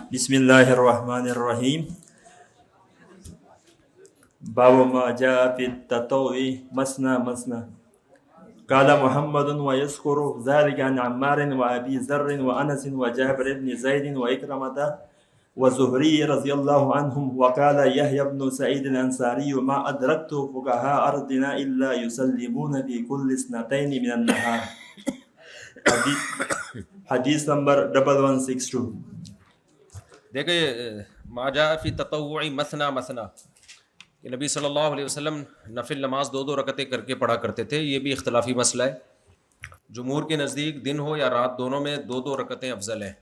بسم الله الرحمن الرحيم. باب ما جاء في التطوع مثنى مثنى. قال محمد ويذكر ذلك عن عمار وأبي ذر وأنس وجابر بن زيد وإكرمة وزهري رضي الله عنهم. وقال يحيى بن سعيد الأنصاري ما أدركت فقهاء أرضنا إلا يسلمون في كل اثنتين من النهار. حدیث نمبر 1162. دیکھیں ما جاء فی تطوع مثنا مثنا کہ نبی صلی اللہ علیہ وسلم نفل نماز دو دو رکعتیں کر کے پڑھا کرتے تھے. یہ بھی اختلافی مسئلہ ہے. جمہور کے نزدیک دن ہو یا رات دونوں میں دو دو رکعتیں افضل ہیں.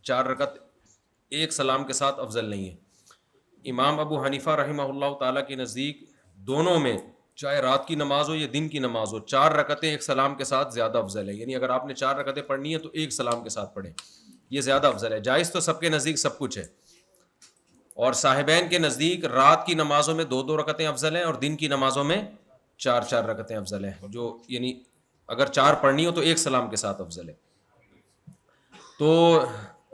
4 رکعت ایک سلام کے ساتھ افضل نہیں ہے. امام ابو حنیفہ رحمہ اللہ تعالیٰ کے نزدیک دونوں میں چاہے رات کی نماز ہو یا دن کی نماز ہو 4 رکعتیں ایک سلام کے ساتھ زیادہ افضل ہے. یعنی اگر آپ نے 4 رکعتیں پڑھنی ہے تو ایک سلام کے ساتھ پڑھیں, یہ زیادہ افضل ہے. جائز تو سب کے نزدیک سب کچھ ہے. اور صاحبین کے نزدیک رات کی نمازوں میں 2 رکعتیں افضل ہیں اور دن کی نمازوں میں 4 رکعتیں افضل ہیں. جو یعنی اگر 4 پڑھنی ہو تو ایک سلام کے ساتھ افضل ہے. تو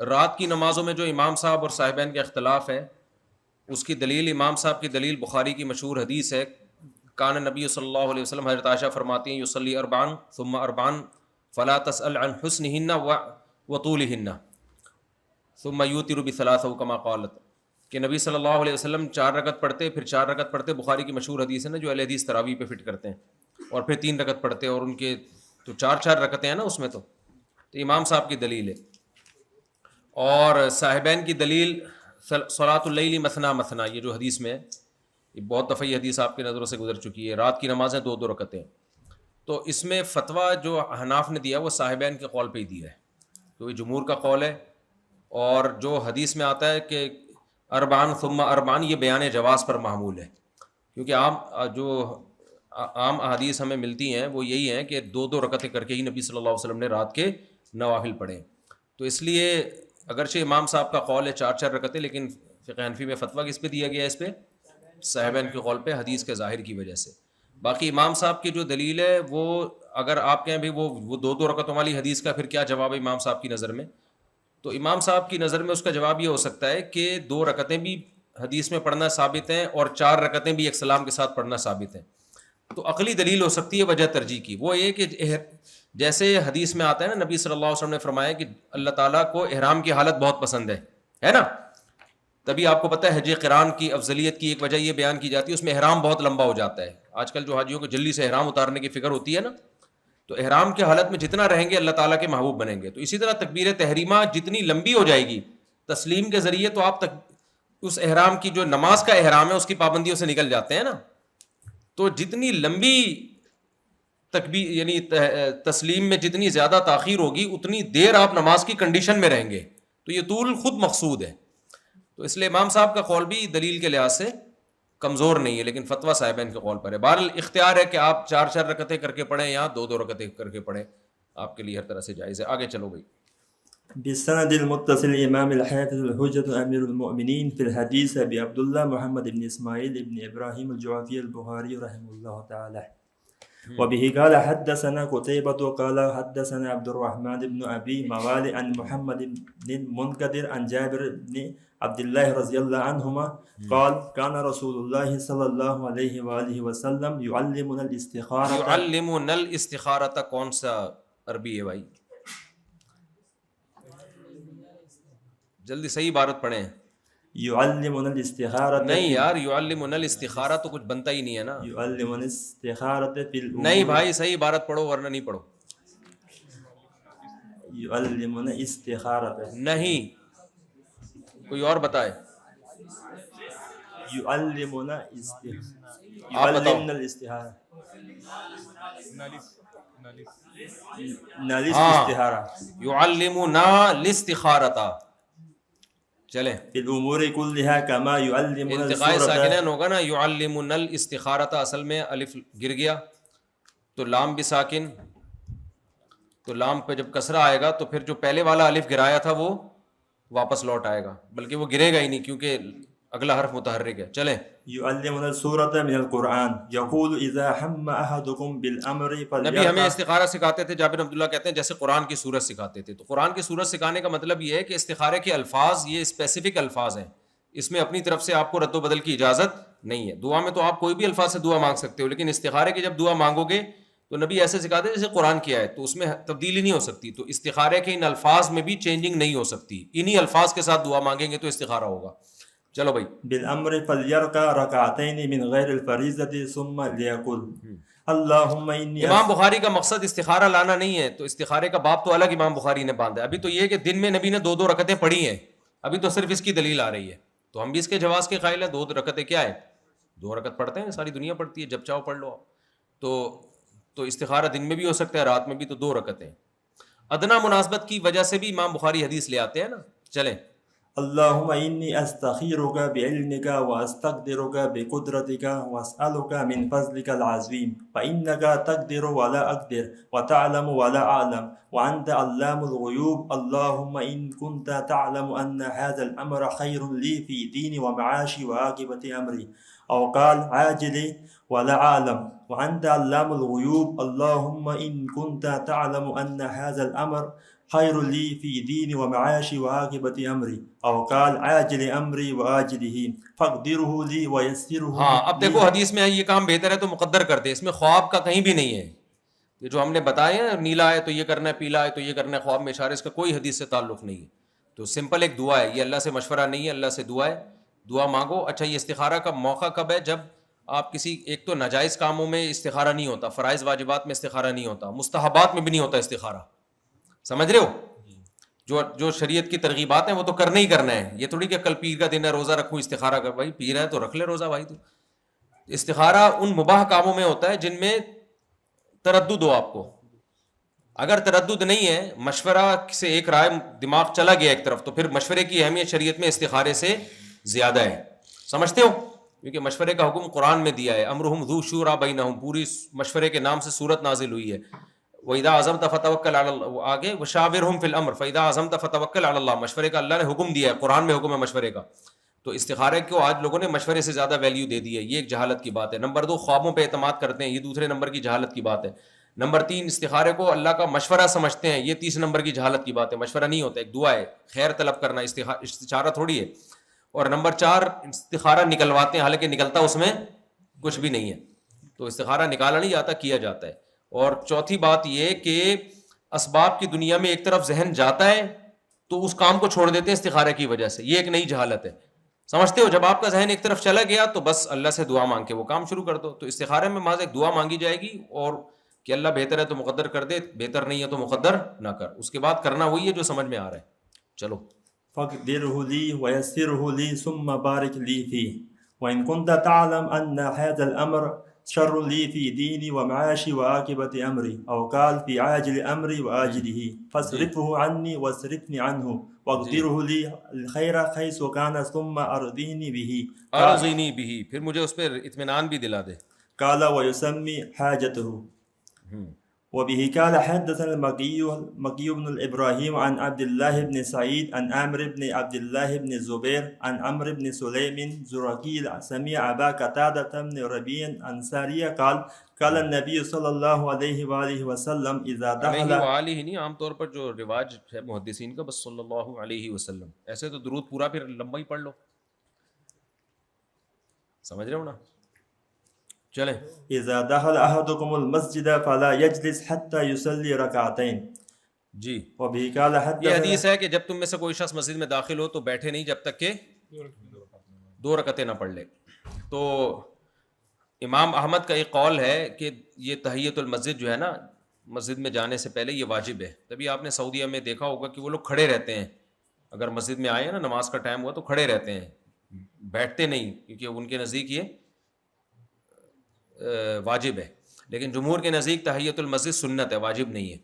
رات کی نمازوں میں جو امام صاحب اور صاحبین کا اختلاف ہے اس کی دلیل, امام صاحب کی دلیل بخاری کی مشہور حدیث ہے. کان نبی صلی اللہ علیہ وسلم, حضرت عائشہ فرماتی ہیں, یصلی اربعا ثم اربعا فلا تسأل عن حسنہن وطولہن ثم یوتر بثلاث کما قالت, کہ نبی صلی اللہ علیہ وسلم 4 رکعت پڑھتے پھر 4 رکعت پڑھتے. بخاری کی مشہور حدیث ہے نا, جو اہل حدیث تراویح پہ فٹ کرتے ہیں, اور پھر 3 رکعت پڑھتے اور ان کے تو 4 رکعتیں ہیں نا اس میں. تو امام صاحب کی دلیل ہے. اور صاحبین کی دلیل صلاۃ اللیل مثنا مثنا, یہ جو حدیث میں ہے, یہ بہت دفعہ یہ حدیث آپ کی نظروں سے گزر چکی ہے. رات کی نمازیں 2 رکعتیں. تو اس میں فتویٰ جو حناف نے دیا وہ صاحبین کے قول پہ ہی دیا ہے, تو یہ جمہور کا قول ہے. اور جو حدیث میں آتا ہے کہ اربعان ثم اربعان, یہ بیان جواز پر معمول ہے, کیونکہ عام احادیث ہمیں ملتی ہیں وہ یہی ہیں کہ 2 رکعتیں کر کے ہی نبی صلی اللہ علیہ وسلم نے رات کے نوافل پڑھے. تو اس لیے اگرچہ امام صاحب کا قول ہے 4 رکعتیں, لیکن فقہ حنفی میں فتویٰ کس پہ دیا گیا ہے, اس پہ صاحبین کے قول پہ, حدیث کے ظاہر کی وجہ سے. باقی امام صاحب کی جو دلیل ہے وہ اگر آپ کہیں بھی وہ 2 رکعتوں والی حدیث کا پھر کیا جواب ہے امام صاحب کی نظر میں, تو امام صاحب کی نظر میں اس کا جواب یہ ہو سکتا ہے کہ 2 رکعتیں بھی حدیث میں پڑھنا ثابت ہیں اور 4 رکعتیں بھی ایک سلام کے ساتھ پڑھنا ثابت ہیں. تو عقلی دلیل ہو سکتی ہے وجہ ترجیح کی, وہ یہ کہ جیسے حدیث میں آتا ہے نا, نبی صلی اللہ علیہ وسلم نے فرمایا کہ اللہ تعالیٰ کو احرام کی حالت بہت پسند ہے نا. تبھی آپ کو پتہ ہے حج قران کی افضلیت کی ایک وجہ یہ بیان کی جاتی ہے, اس میں احرام بہت لمبا ہو جاتا ہے. آج کل جو حاجیوں کو جلدی سے احرام اتارنے کی فکر ہوتی ہے نا, تو احرام کی حالت میں جتنا رہیں گے اللہ تعالیٰ کے محبوب بنیں گے. تو اسی طرح تکبیر تحریمہ جتنی لمبی ہو جائے گی تسلیم کے ذریعے, تو آپ تک اس احرام کی جو نماز کا احرام ہے اس کی پابندیوں سے نکل جاتے ہیں نا. تو جتنی لمبی تکبیر یعنی تسلیم میں جتنی زیادہ تاخیر ہوگی اتنی دیر آپ نماز کی کنڈیشن میں رہیں گے. تو یہ طول خود مقصود ہے. تو اس لیے امام صاحب کا قول بھی دلیل کے لحاظ سے کمزور نہیں ہے, لیکن فتویٰ صاحبین کے قول پر ہے. بہرحال اختیار ہے کہ آپ 4 رکعتیں کر کے پڑھیں یا 2 رکعتیں کر کے پڑھیں, آپ کے لیے ہر طرح سے جائز ہے. آگے چلو بھائی. بالسند المتصل الإمام الحافظ الحجة أمير المؤمنين في الحديث أبي عبد الله محمد بن إسماعيل بن إبراهيم الجعفي البخاري رحمه الله تعالى. وبه قال حدثنا قتيبة قال حدثنا عبد الرحمن بن أبي موالي عن محمد بن المنكدر عن جابر بن عبد الله رضي الله عنهما قال كان رسول الله صلى الله عليه وآله وسلم يعلمنا الاستخارة. يعلمنا الاستخارة کون سا عربی ہے بھائی؟ جلدی صحیح عبارت پڑھیں. يعلمنا الاستخارة. نہیں یار, يعلمنا الاستخارة تو کچھ بنتا ہی نہیں ہے نا. يعلمنا الاستخارة في الأمور. نہیں بھائی, صحیح عبارت پڑھو ورنہ نہیں پڑھو. يعلمنا استخارة. نہیں, کوئی اور بتائے. يعلمنا يعلمنا الاستخارة. الاستخارة. يعلمنا الاستخارة. چلیں في الأمور كلها كما يعلمنا التقاء السورة. ساکنین ہوگا نا, يعلمنا الاستخارة, اصل میں الف گر گیا تو لام بھی ساکن, تو لام پہ جب کسرہ آئے گا تو پھر جو پہلے والا الف گرایا تھا وہ واپس لوٹ آئے گا, بلکہ وہ گرے گا ہی نہیں کیونکہ اگلا حرف متحرک ہے. چلیں. يعلمنا السورة من القرآن يقول إذا هم أحدكم بالأمر نبی ہمیں فليرقى. استخارہ سکھاتے تھے. جابر عبداللہ کہتے ہیں جیسے قرآن کی سورت سکھاتے تھے. تو قرآن کی سورت سکھانے کا مطلب یہ ہے کہ استخارے کے الفاظ یہ اسپیسیفک الفاظ ہیں, اس میں اپنی طرف سے آپ کو رد و بدل کی اجازت نہیں ہے. دعا میں تو آپ کوئی بھی الفاظ سے دعا مانگ سکتے ہو, لیکن استخارے کی جب دعا مانگو گے تو نبی ایسے سکھاتے ہیں جیسے قرآن کیا ہے, تو اس میں تبدیلی نہیں ہو سکتی. تو استخارے کے ان الفاظ میں بھی چینجنگ نہیں ہو سکتی. انہی الفاظ کے ساتھ دعا مانگیں گے تو استخارہ ہوگا. چلو بھائی. بالأمر فليرقى ركعتين من غير الفريضة ثم ليقول اللهم إني امام بخاری کا مقصد استخارہ لانا نہیں ہے, تو استخارے کا باب تو الگ امام بخاری نے باندھا ہے. ابھی تو یہ کہ دن میں نبی نے 2 رکعتیں پڑھی ہیں, ابھی تو صرف اس کی دلیل آ رہی ہے. تو ہم بھی اس کے جواز کے قائل ہیں. 2 رکعتیں کیا ہے, 2 رکعت پڑھتے ہیں, ساری دنیا پڑھتی ہے, جب چاہو پڑھ لو آپ. تو استخارہ دن میں بھی ہو سکتا ہے, رات میں بھی. تو 2 رکعتیں ادنا مناسبت کی وجہ سے بھی امام بخاری حدیث لے آتے ہیں نا. چلیں. اللهم إني أستخيرك بعلمك وأستقدرك بقدرتك وأسألك من فضلك العظيم فإنك تقدر ولا أقدر وتعلم ولا أعلم وأنت علام الغيوب اللهم إن كنت تعلم أن هذا الأمر خير لي في ديني ومعاشي وعاقبة أمري أو قال عاجلي ولا أعلم وأنت علام الغيوب اللهم إن كنت تعلم أن هذا الأمر خیر لی فی دینی و معاشی و عاقبت امری او قال عاجل امری و عاجلہ فاقدرہ لی و یسرہ. ہاں اب دیکھو حدیث میں یہ کام بہتر ہے تو مقدر کر دے. اس میں خواب کا کہیں بھی نہیں ہے. یہ جو ہم نے بتائے ہیں نیلا ہے تو یہ کرنا ہے, پیلا ہے تو یہ کرنا ہے, خواب میں اشارے, اس کا کوئی حدیث سے تعلق نہیں ہے. تو سمپل ایک دعا ہے, یہ اللہ سے مشورہ نہیں ہے, اللہ سے دعا ہے, دعا مانگو. اچھا یہ استخارہ کا موقع کب ہے؟ جب آپ کسی ایک تو ناجائز کاموں میں استخارہ نہیں ہوتا, فرائض واجبات میں استخارہ نہیں ہوتا, مستحبات میں بھی نہیں ہوتا استخارہ. سمجھ رہے ہو؟ جو شریعت کی ترغیبات ہیں وہ تو کرنا ہی کرنا ہے. یہ تھوڑی کہ کل پیر کا دن ہے روزہ رکھوں استخارہ کر. بھائی پیر ہے تو رکھ لے روزہ بھائی. تو استخارہ ان مباح کاموں میں ہوتا ہے جن میں تردد ہو آپ کو. اگر تردد نہیں ہے, مشورہ سے ایک رائے دماغ چلا گیا ایک طرف, تو پھر مشورے کی اہمیت شریعت میں استخارے سے زیادہ ہے. سمجھتے ہو؟ کیونکہ مشورے کا حکم قرآن میں دیا ہے, امرہم ذو شورى بینہم, پوری مشورے کے نام سے سورت نازل ہوئی ہے. وَإِذَا عَزَمْتَ فَتَوَكَّلْ عَلَى اللَّهِ, آگے وَشَاوِرْهُمْ فِي الْأَمْرِ فَإِذَا عَزَمْتَ فَتَوَكَّلْ عَلَى اللَّهِ. مشورے کا اللہ نے حکم دیا ہے, قرآن میں حکم ہے مشورے کا. تو استخارے کو آج لوگوں نے مشورے سے زیادہ ویلیو دے دی ہے. یہ ایک جہالت کی بات ہے. نمبر 2, خوابوں پہ اعتماد کرتے ہیں, یہ دوسرے نمبر کی جہالت کی بات ہے. نمبر 3, استخارے کو اللہ کا مشورہ سمجھتے ہیں, یہ تیسرے نمبر کی جہالت کی بات ہے. مشورہ نہیں ہوتا, ایک دعا ہے, خیر طلب کرنا, استشارہ تھوڑی ہے. اور نمبر 4, استخارہ نکلواتے ہیں, حالانکہ نکلتا اس میں کچھ بھی نہیں ہے. تو استخارہ نکالا نہیں جاتا, کیا جاتا ہے. اور چوتھی بات یہ کہ اسباب کی دنیا میں ایک طرف ذہن جاتا ہے تو اس کام کو چھوڑ دیتے ہیں استخارے کی وجہ سے. یہ ایک نئی جہالت ہے. سمجھتے ہو؟ جب آپ کا ذہن ایک طرف چلا گیا تو بس اللہ سے دعا مانگ کے وہ کام شروع کر دو. تو استخارے میں محض ایک دعا مانگی جائے گی, اور کہ اللہ بہتر ہے تو مقدر کر دے, بہتر نہیں ہے تو مقدر نہ کر. اس کے بعد کرنا وہی ہے جو سمجھ میں آ رہا ہے. چلو. فاقدرہ لی و یسرہ لی ثم بارک لی فیہ وإن كنت تعلم أن هذا الأمر شر لي في ديني ومعاشي وعاقبة أمري أو قال في عاجل أمري وآجله فاصرفه عني واصرفني عنه واقدره لي الخير حيث كان ثم أرضيني به. ارضینی به, پھر مجھے اس پہ اطمینان بھی دلا دے. قال ويسمي حاجته. وبه قال حدثنا المكي بن الإبراهيم عن عبد الله بن سعيد عن عامر بن عبد الله بن الزبير عن عمرو بن سليم زرقي سمع أبا قتادة بن ربيع الأنصاري قال قال النبي صلى الله عليه وآله وسلم إذا دخل علیہ وآلہ نہیں, عام طور پر جو رواج ہے محدثین کا بس صلی اللہ علیہ وسلم. ایسے تو درود پورا پھر لمبا ہی پڑھ لو. سمجھ رہے ہو نا؟ چلیں. اذا دخل احدكم المسجد فلا يجلس حتى يصلي ركعتين. جی. وبه قال یہ حدثنا حدیث ہے کہ جب تم میں سے کوئی شخص مسجد میں داخل ہو تو بیٹھے نہیں جب تک کہ 2 رکعتیں نہ پڑھ لے. تو امام احمد کا ایک قول ہے کہ یہ تحیۃ المسجد جو ہے نا, مسجد میں جانے سے پہلے یہ واجب ہے. تبھی آپ نے سعودیہ میں دیکھا ہوگا کہ وہ لوگ کھڑے رہتے ہیں. اگر مسجد میں آئے نا, نماز کا ٹائم ہوا تو کھڑے رہتے ہیں, بیٹھتے نہیں, کیونکہ ان کے نزدیک یہ واجب ہے. لیکن جمہور کے نزدیک تحیۃ المسجد سنت ہے, واجب نہیں ہے.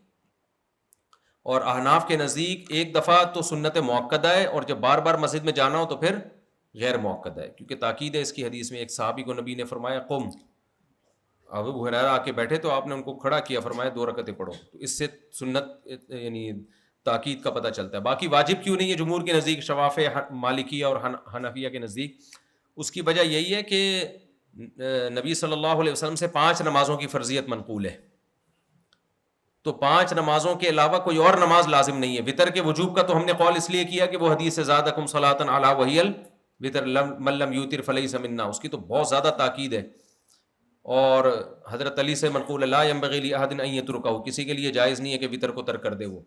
اور احناف کے نزدیک ایک دفعہ تو سنت مؤکدہ ہے, اور جب بار بار مسجد میں جانا ہو تو پھر غیر مؤکدہ ہے, کیونکہ تاکید ہے اس کی حدیث میں. ایک صحابی کو نبی نے فرمایا قم, ابو ہریرہ آ کے بیٹھے تو آپ نے ان کو کھڑا کیا, فرمایا 2 رکعتیں پڑھو. تو اس سے سنت یعنی تاکید کا پتہ چلتا ہے. باقی واجب کیوں نہیں ہے جمہور کے نزدیک، شوافع، مالکیہ اور حنفیہ کے نزدیک؟ اس کی وجہ یہی ہے کہ نبی صلی اللہ علیہ وسلم سے 5 نمازوں کی فرضیت منقول ہے، تو 5 نمازوں کے علاوہ کوئی اور نماز لازم نہیں ہے. وطر کے وجوب کا تو ہم نے قول اس لیے کیا کہ وہ حدیث سے زادکم صلاۃ علی وہی الوتر من لم یوتر فلیس منا، اس کی تو بہت زیادہ تاکید ہے. اور حضرت علی سے منقول لا ینبغی لاحد ان یترکہ، کسی کے لیے جائز نہیں ہے کہ وطر کو ترک کر دے وہ.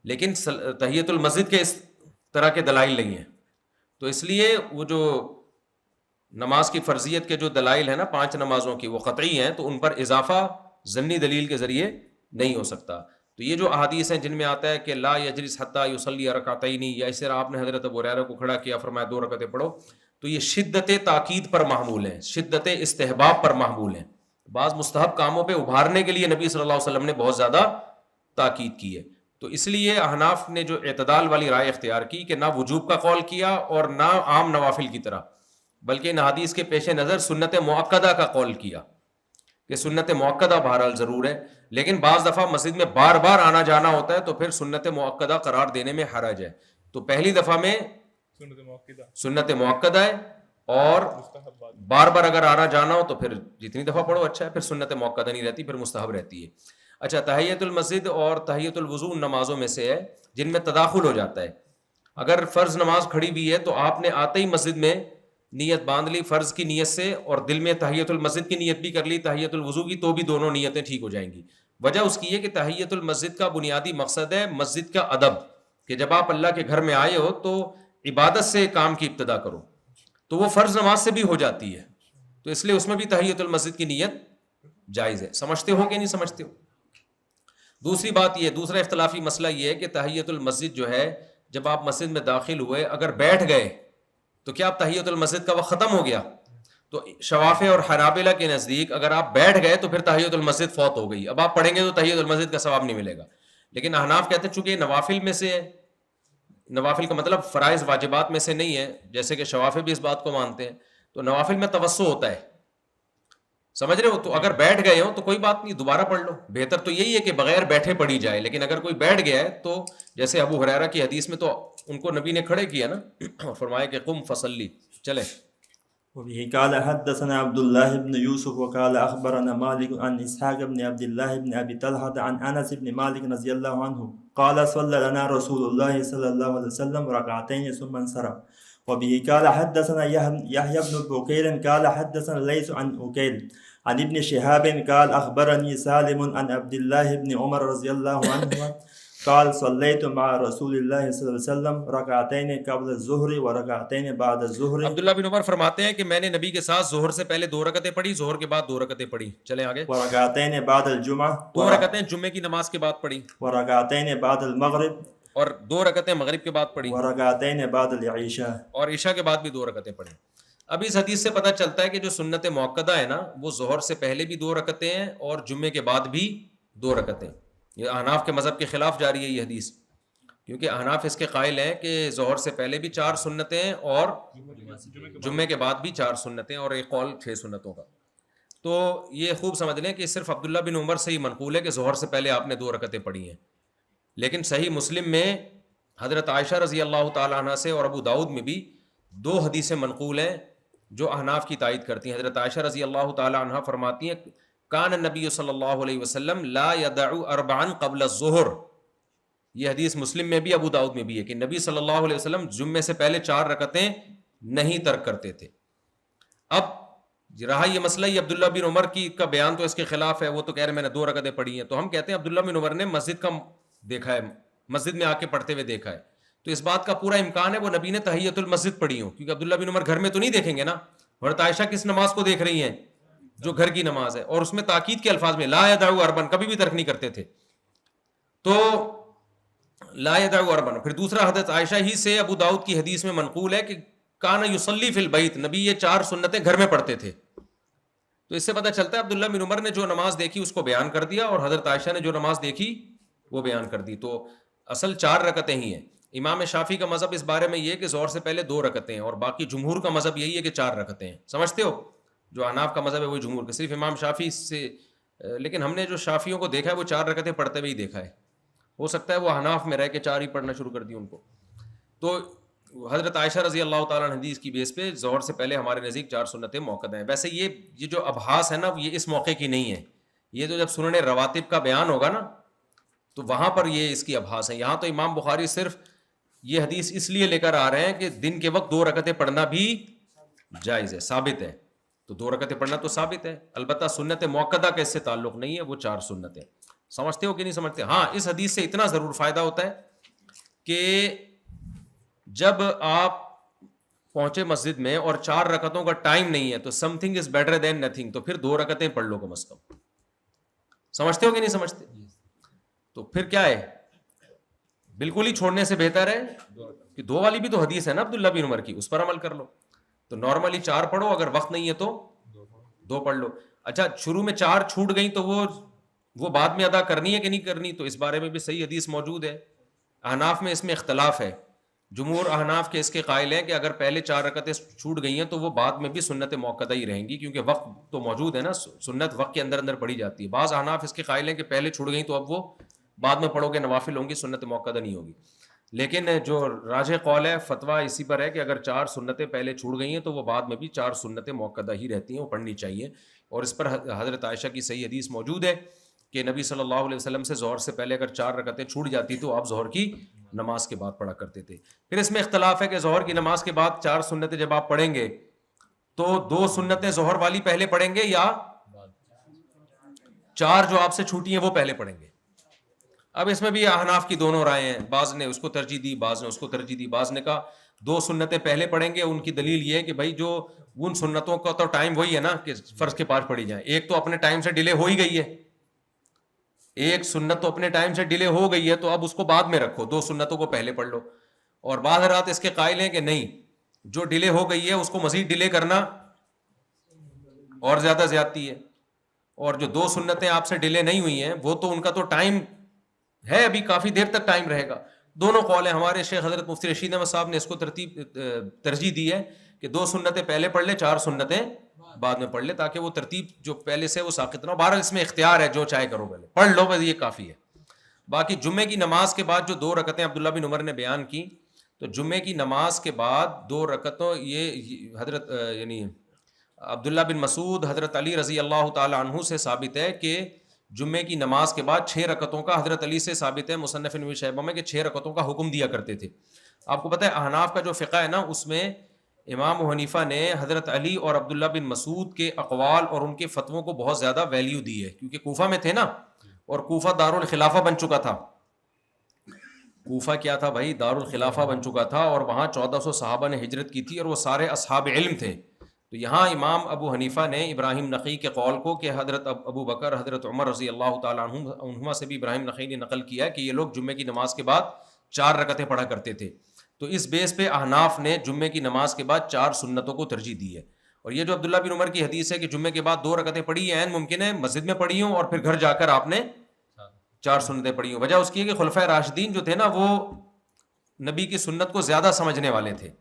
لیکن تحیۃ المسجد کے اس طرح کے دلائل نہیں ہیں، تو اس لیے وہ جو نماز کی فرضیت کے جو دلائل ہیں نا 5 نمازوں کی، وہ قطعی ہیں، تو ان پر اضافہ ضمنی دلیل کے ذریعے نہیں ہو سکتا. تو یہ جو احادیث ہیں جن میں آتا ہے کہ لا یجلس حتی یصلی رکعتین، یا اس طرح آپ نے حضرت ابو ہریرہ کو کھڑا کیا، فرمایا 2 رکعتیں پڑھو، تو یہ شدت تاکید پر محمول ہیں، شدت استحباب پر محمول ہیں. بعض مستحب کاموں پہ ابھارنے کے لیے نبی صلی اللہ علیہ وسلم نے بہت زیادہ تاکید کی ہے. تو اس لیے احناف نے جو اعتدال والی رائے اختیار کی کہ نہ وجوب کا قول کیا اور نہ عام نوافل کی طرح، بلکہ ان حدیث کے پیش نظر سنت مؤکدہ کا قول کیا کہ سنت مؤکدہ بہرحال ضرور ہے، لیکن بعض دفعہ مسجد میں بار بار آنا جانا ہوتا ہے تو پھر سنت مؤکدہ قرار دینے میں حرج ہے. تو پہلی دفعہ میں سنت مؤکدہ ہے، اور بار بار اگر آنا جانا ہو تو پھر جتنی دفعہ پڑھو اچھا ہے، پھر سنت مؤکدہ نہیں رہتی، پھر مستحب رہتی ہے. اچھا، تحیۃ المسجد اور تحیۃ الوضو ان نمازوں میں سے ہے جن میں تداخل ہو جاتا ہے. اگر فرض نماز کھڑی ہوئی ہے تو آپ نے آتے ہی مسجد میں نیت باندھ لی فرض کی نیت سے، اور دل میں تحیۃ المسجد کی نیت بھی کر لی، تحیۃ الوضو کی، تو بھی دونوں نیتیں ٹھیک ہو جائیں گی. وجہ اس کی ہے کہ تحیۃ المسجد کا بنیادی مقصد ہے مسجد کا ادب، کہ جب آپ اللہ کے گھر میں آئے ہو تو عبادت سے کام کی ابتدا کرو، تو وہ فرض نماز سے بھی ہو جاتی ہے، تو اس لیے اس میں بھی تحیۃ المسجد کی نیت جائز ہے. سمجھتے ہو کہ نہیں سمجھتے ہو؟ دوسری بات یہ، دوسرا اختلافی مسئلہ یہ ہے کہ تحیۃ المسجد جو ہے، جب آپ مسجد میں داخل ہوئے اگر بیٹھ گئے تو کیا اب تحیۃ المسجد کا وقت ختم ہو گیا؟ تو شوافع اور حنابلہ کے نزدیک اگر آپ بیٹھ گئے تو پھر تحیۃ المسجد فوت ہو گئی، اب آپ پڑھیں گے تو تحیۃ المسجد کا ثواب نہیں ملے گا. لیکن احناف کہتے ہیں چونکہ یہ نوافل میں سے ہے، نوافل کا مطلب فرائض واجبات میں سے نہیں ہے، جیسے کہ شوافع بھی اس بات کو مانتے ہیں، تو نوافل میں توسع ہوتا ہے، سمجھ رہے ہو؟ تو اگر بیٹھ گئے ہو تو کوئی بات نہیں، دوبارہ پڑھ لو. بہتر تو یہی ہے کہ بغیر بیٹھے پڑھی جائے، لیکن اگر کوئی بیٹھ گیا ہے تو جیسے ابو ہریرہ کی حدیث میں تو ان کو نبی نے کھڑے کیا نا، اور فرمایا کہ قم فصلی. چلے. وبه قال حدثنا عبد الله بن يوسف وقال أخبرنا مالك عن إسحاق بن عبد الله بن أبي طلحة عن أنس بن مالك رضي الله عنه قال صلى لنا رسول الله صلى الله عليه وسلم ركعتين ثم انصرف. وبه قال حدثنا يحيى بن بكير قال حدثنا ليس عن أكيل عن ابن شهاب قال أخبرني سالم عن عبد الله بن عمر رضي الله عنه قال صليت مع رسول الله صلی اللہ علیہ وسلم رکعتین قبل الظہر ورکعتین بعد الظہر. عبداللہ بن عمر فرماتے ہیں کہ میں نے نبی کے ساتھ ظہر سے پہلے 2 رکعتیں پڑھی، ظہر کے بعد 2 رکعتیں پڑھی. چلیں آگے. ورکعتین بعد الجمعہ، 2 رکعتیں جمعے کی نماز کے بعد پڑھی. ورکعتین بعد المغرب، اور 2 رکعتیں مغرب کے بعد پڑھی. ورکعتین بعد العشاء، اور عشاء کے بعد بھی 2 رکعتیں پڑھی. اب اس حدیث سے پتہ چلتا ہے کہ جو سنت مؤکدہ ہے نا، وہ ظہر سے پہلے بھی 2 رکعتیں ہیں اور جمعے کے بعد بھی 2 رکعتیں. یہ احناف کے مذہب کے خلاف جاری ہے یہ حدیث، کیونکہ احناف اس کے قائل ہیں کہ ظہر سے پہلے بھی 4 سنتیں ہیں اور جمعے کے بعد بھی 4 سنتیں، اور ایک قول 6 سنتوں کا. تو یہ خوب سمجھ لیں کہ صرف عبداللہ بن عمر سے ہی منقول ہے کہ ظہر سے پہلے آپ نے 2 رکعتیں پڑھی ہیں. لیکن صحیح مسلم میں حضرت عائشہ رضی اللہ تعالیٰ عنہ سے اور ابو داؤد میں بھی 2 حدیثیں منقول ہیں جو احناف کی تائید کرتی ہیں. حضرت عائشہ رضی اللہ تعالیٰ عنہ فرماتی ہیں کان النبی صلی اللہ علیہ وسلم لا يدع 4 قبل الظہر. یہ حدیث مسلم میں بھی ابو داؤد میں بھی ہے کہ نبی صلی اللہ علیہ وسلم جمعے سے پہلے 4 رکعتیں نہیں ترک کرتے تھے. اب رہا یہ مسئلہ یہ عبداللہ بن عمر کی کا بیان تو اس کے خلاف ہے، وہ تو کہہ رہے ہیں میں نے 2 رکعتیں پڑھی ہیں. تو ہم کہتے ہیں عبداللہ بن عمر نے مسجد کا دیکھا ہے، مسجد میں آ کے پڑھتے ہوئے دیکھا ہے، تو اس بات کا پورا امکان ہے وہ نبی نے تحیۃ المسجد پڑھی ہوں، کیونکہ عبداللہ بن عمر گھر میں تو نہیں دیکھیں گے نا. حضرت عائشہ کس نماز کو دیکھ رہی ہیں؟ جو گھر کی نماز ہے، اور اس میں تاکید کے الفاظ میں لا يدع اربن، کبھی بھی ترک نہیں کرتے تھے. تو لا يدع اربن. پھر دوسرا حضرت عائشہ ہی سے ابو داؤد کی حدیث میں منقول ہے کہ کان یصلی فی البیت، نبی یہ 4 سنتیں گھر میں پڑھتے تھے. تو اس سے پتہ چلتا ہے عبداللہ بن عمر نے جو نماز دیکھی اس کو بیان کر دیا، اور حضرت عائشہ نے جو نماز دیکھی وہ بیان کر دی. تو اصل 4 رکعتیں ہی ہیں. امام شافعی کا مذہب اس بارے میں یہ کہ ظہر سے پہلے 2 رکعتیں ہیں، اور باقی جمہور کا مذہب یہی ہے کہ 4 رکعتیں ہیں. سمجھتے ہو؟ جو حناف کا مذہب ہے وہی جمہور کا، صرف امام شافعی سے. لیکن ہم نے جو شافعیوں کو دیکھا ہے وہ 4 رکعتیں پڑھتے ہوئے ہی دیکھا ہے. ہو سکتا ہے وہ حناف میں رہ کے 4 ہی پڑھنا شروع کر دی ان کو. تو حضرت عائشہ رضی اللہ تعالیٰ عنہ حدیث کی بیس پہ ظہر سے پہلے ہمارے نزدیک 4 سنتیں موقع ہیں. ویسے یہ جو ابحاث ہے نا یہ اس موقع کی نہیں ہے, یہ تو جب سنن رواتب کا بیان ہوگا نا تو وہاں پر یہ اس کی ابحاث ہیں. یہاں تو امام بخاری صرف یہ حدیث اس لیے لے کر آ رہے ہیں کہ دن کے وقت 2 رکعتیں پڑھنا بھی جائز ہے, ثابت ہے. تو 2 رکعتیں پڑھنا تو ثابت ہے, البتہ سنت موقدہ کا اس سے تعلق نہیں ہے, وہ 4 سنتیں. سمجھتے ہو کہ نہیں سمجھتے؟ ہاں اس حدیث سے اتنا ضرور فائدہ ہوتا ہے کہ جب آپ پہنچے مسجد میں اور 4 رکعتوں کا ٹائم نہیں ہے تو some thing is better than nothing, تو پھر 2 رکعتیں پڑھ لو کم از کم. سمجھتے ہو کہ نہیں سمجھتے؟ تو پھر کیا ہے, بالکل ہی چھوڑنے سے بہتر ہے کہ 2 والی بھی تو حدیث ہے نا عبداللہ بن عمر کی, اس پر عمل کر لو. تو نارملی 4 پڑھو, اگر وقت نہیں ہے تو 2 پڑھ لو. اچھا شروع میں 4 چھوٹ گئیں تو وہ بعد میں ادا کرنی ہے کہ نہیں کرنی, تو اس بارے میں بھی صحیح حدیث موجود ہے. احناف میں اس میں اختلاف ہے. جمہور احناف کے اس کے قائل ہیں کہ اگر پہلے 4 رکعتیں چھوٹ گئی ہیں تو وہ بعد میں بھی سنت موقدہ ہی رہیں گی, کیونکہ وقت تو موجود ہے نا, سنت وقت کے اندر اندر پڑھی جاتی ہے. بعض احناف اس کے قائل ہیں کہ پہلے چھوٹ گئیں تو اب وہ بعد میں پڑھو گے, نوافل ہوں گی, سنت موقدہ نہیں ہوگی. لیکن جو راجح قول ہے, فتویٰ اسی پر ہے کہ اگر 4 سنتیں پہلے چھوٹ گئی ہیں تو وہ بعد میں بھی 4 سنتیں موقدہ ہی رہتی ہیں, وہ پڑھنی چاہیے. اور اس پر حضرت عائشہ کی صحیح حدیث موجود ہے کہ نبی صلی اللہ علیہ وسلم سے ظہر سے پہلے اگر 4 رکعتیں چھوٹ جاتی تو آپ ظہر کی نماز کے بعد پڑھا کرتے تھے. پھر اس میں اختلاف ہے کہ ظہر کی نماز کے بعد 4 سنتیں جب آپ پڑھیں گے تو 2 سنتیں ظہر والی پہلے پڑھیں گے یا 4 جو آپ سے چھوٹی ہیں وہ پہلے پڑھیں گے. اب اس میں بھی احناف کی دونوں رائے ہیں, بعض نے اس کو ترجیح دی, بعض نے اس کو ترجیح دی. بعض نے کہا 2 سنتیں پہلے پڑھیں گے, ان کی دلیل یہ ہے کہ بھائی جو ان سنتوں کا تو ٹائم وہی ہے نا کہ فرض کے پاس پڑھی جائیں. ایک تو اپنے ٹائم سے ڈیلے ہو ہی گئی ہے, ایک سنت تو اپنے ٹائم سے ڈیلے ہو گئی ہے, تو اب اس کو بعد میں رکھو, 2 سنتوں کو پہلے پڑھ لو. اور بعض حضرات اس کے قائل ہیں کہ نہیں, جو ڈیلے ہو گئی ہے اس کو مزید ڈیلے کرنا اور زیادہ زیادتی ہے, اور جو 2 سنتیں آپ سے ڈیلے نہیں ہوئی ہیں وہ تو ان کا تو ٹائم ہے, ابھی کافی دیر تک ٹائم رہے گا. دونوں قول ہیں. ہمارے شیخ حضرت مفتی رشید احمد صاحب نے اس کو ترجیح دی ہے کہ 2 سنتیں پہلے پڑھ لے, 4 سنتیں بعد میں پڑھ لے, تاکہ وہ ترتیب جو پہلے سے وہ ساقط نہ ہو. بہرحال اس میں اختیار ہے, جو چاہے کرو, پہلے پڑھ لو بس, یہ کافی ہے. باقی جمعے کی نماز کے بعد جو 2 رکعتیں عبداللہ بن عمر نے بیان کی, تو جمعے کی نماز کے بعد 2 رکعتوں, یہ حضرت یعنی عبداللہ بن مسعود, حضرت علی رضی اللہ تعالی عنہ سے ثابت ہے کہ جمعے کی نماز کے بعد 6 رکعتوں کا, حضرت علی سے ثابت ہے مصنف ابن شیبہ میں کہ 6 رکعتوں کا حکم دیا کرتے تھے. آپ کو پتہ ہے احناف کا جو فقہ ہے نا, اس میں امام ابو حنیفہ نے حضرت علی اور عبداللہ بن مسعود کے اقوال اور ان کے فتووں کو بہت زیادہ ویلیو دی ہے, کیونکہ کوفہ میں تھے نا, اور کوفہ دارالخلافہ بن چکا تھا. کوفہ کیا تھا بھائی, دارالخلافہ بن چکا تھا, اور وہاں 1400 صحابہ نے ہجرت کی تھی, اور وہ سارے اصحاب علم تھے. تو یہاں امام ابو حنیفہ نے ابراہیم نخعی کے قول کو, کہ حضرت ابو بکر, حضرت عمر رضی اللہ تعالیٰ عنہما سے بھی ابراہیم نخعی نے نقل کیا کہ یہ لوگ جمعے کی نماز کے بعد 4 رکعتیں پڑھا کرتے تھے. تو اس بیس پہ احناف نے جمعے کی نماز کے بعد 4 سنتوں کو ترجیح دی ہے. اور یہ جو عبداللہ بن عمر کی حدیث ہے کہ جمعے کے بعد 2 رکعتیں پڑھی ہیں, ممکن ہے مسجد میں پڑھی ہوں اور پھر گھر جا کر آپ نے 4 سنتیں پڑھی ہوں. وجہ اس کی ہے کہ خلفائے راشدین جو تھے نا, وہ نبی کی سنت کو زیادہ سمجھنے والے تھے,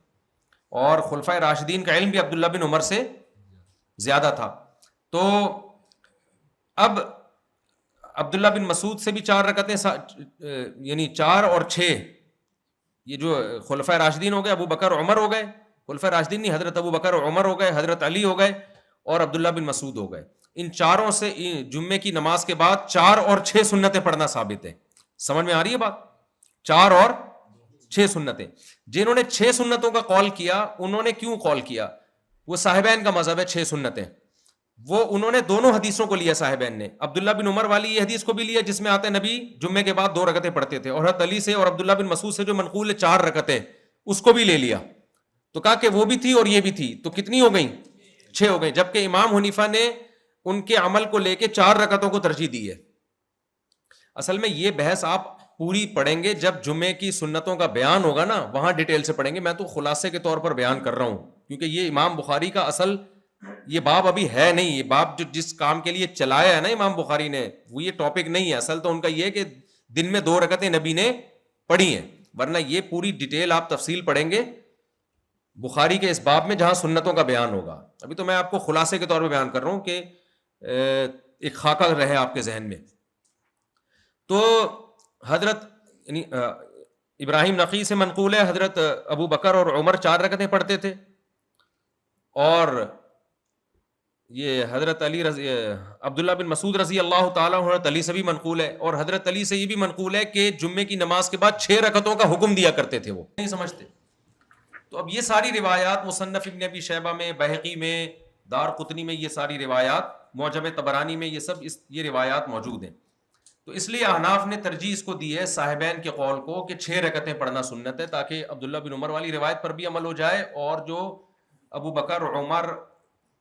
اور خلفائے راشدین کا علم بھی عبداللہ بن عمر سے زیادہ تھا. تو اب عبداللہ بن مسعود سے بھی 4 رکعتیں, یعنی 4 اور 6, یہ جو خلفائے راشدین ہو گئے, ابو بکر عمر ہو گئے, خلفائے راشدین نہیں, حضرت ابو بکر عمر ہو گئے, حضرت علی ہو گئے, اور عبداللہ بن مسعود ہو گئے. ان چاروں سے جمعے کی نماز کے بعد 4 اور 6 سنتیں پڑھنا ثابت ہے. سمجھ میں آ رہی ہے بات؟ 4 اور 6 سنتیں. جنہوں نے 6 سنتوں کا قول کیا, انہوں نے کیوں قول کیا؟ وہ صاحبین کا مذہب ہے 6 سنتیں. وہ انہوں نے دونوں حدیثوں کو لیا صاحبین نے. عبداللہ بن عمر والی یہ حدیث کو بھی لیا جس میں آتے نبی جمعے کے بعد 2 رکعتیں پڑھتے تھے, اور حضرت علی سے اور عبداللہ بن مسعود سے جو منقول ہے 4 رکعتیں, اس کو بھی لے لیا. تو کہا کہ وہ بھی تھی اور یہ بھی تھی, تو کتنی ہو گئیں؟ 6 ہو گئیں. جبکہ امام حنیفہ نے ان کے عمل کو لے کے 4 رکعتوں کو ترجیح دی ہے. اصل میں یہ بحث آپ پوری پڑھیں گے جب جمعے کی سنتوں کا بیان ہوگا نا, وہاں ڈیٹیل سے پڑھیں گے. میں تو خلاصے کے طور پر بیان کر رہا ہوں, کیونکہ یہ امام بخاری کا اصل یہ باب ابھی ہے نہیں. یہ باب جو جس کام کے لیے چلایا ہے نا امام بخاری نے, وہ یہ ٹاپک نہیں ہے. اصل تو ان کا یہ کہ دن میں 2 رکعتیں نبی نے پڑھی ہیں, ورنہ یہ پوری ڈیٹیل آپ تفصیل پڑھیں گے بخاری کے اس باب میں جہاں سنتوں کا بیان ہوگا. ابھی تو میں آپ کو خلاصے کے طور پہ بیان کر رہا ہوں کہ ایک خاکہ رہے آپ کے ذہن میں. تو حضرت ابراہیم نقی سے منقول ہے حضرت ابو بکر اور عمر 4 رکعتیں پڑھتے تھے، اور یہ حضرت عبداللہ بن مسعود رضی اللہ تعالیٰ عنہ حضرت علی سے بھی منقول ہے، اور حضرت علی سے یہ بھی منقول ہے کہ جمعے کی نماز کے بعد 6 رکعتوں کا حکم دیا کرتے تھے، وہ نہیں سمجھتے. تو اب یہ ساری روایات مصنف ابن ابی شیبہ میں، بہقی میں، دارقطنی میں، یہ ساری روایات، معجم طبرانی میں، یہ روایات موجود ہیں. تو اس لیے احناف نے ترجیح اس کو دی ہے صاحبین کے قول کو کہ 6 رکعتیں پڑھنا سنت ہے، تاکہ عبداللہ بن عمر والی روایت پر بھی عمل ہو جائے، اور جو ابو بکر، عمر،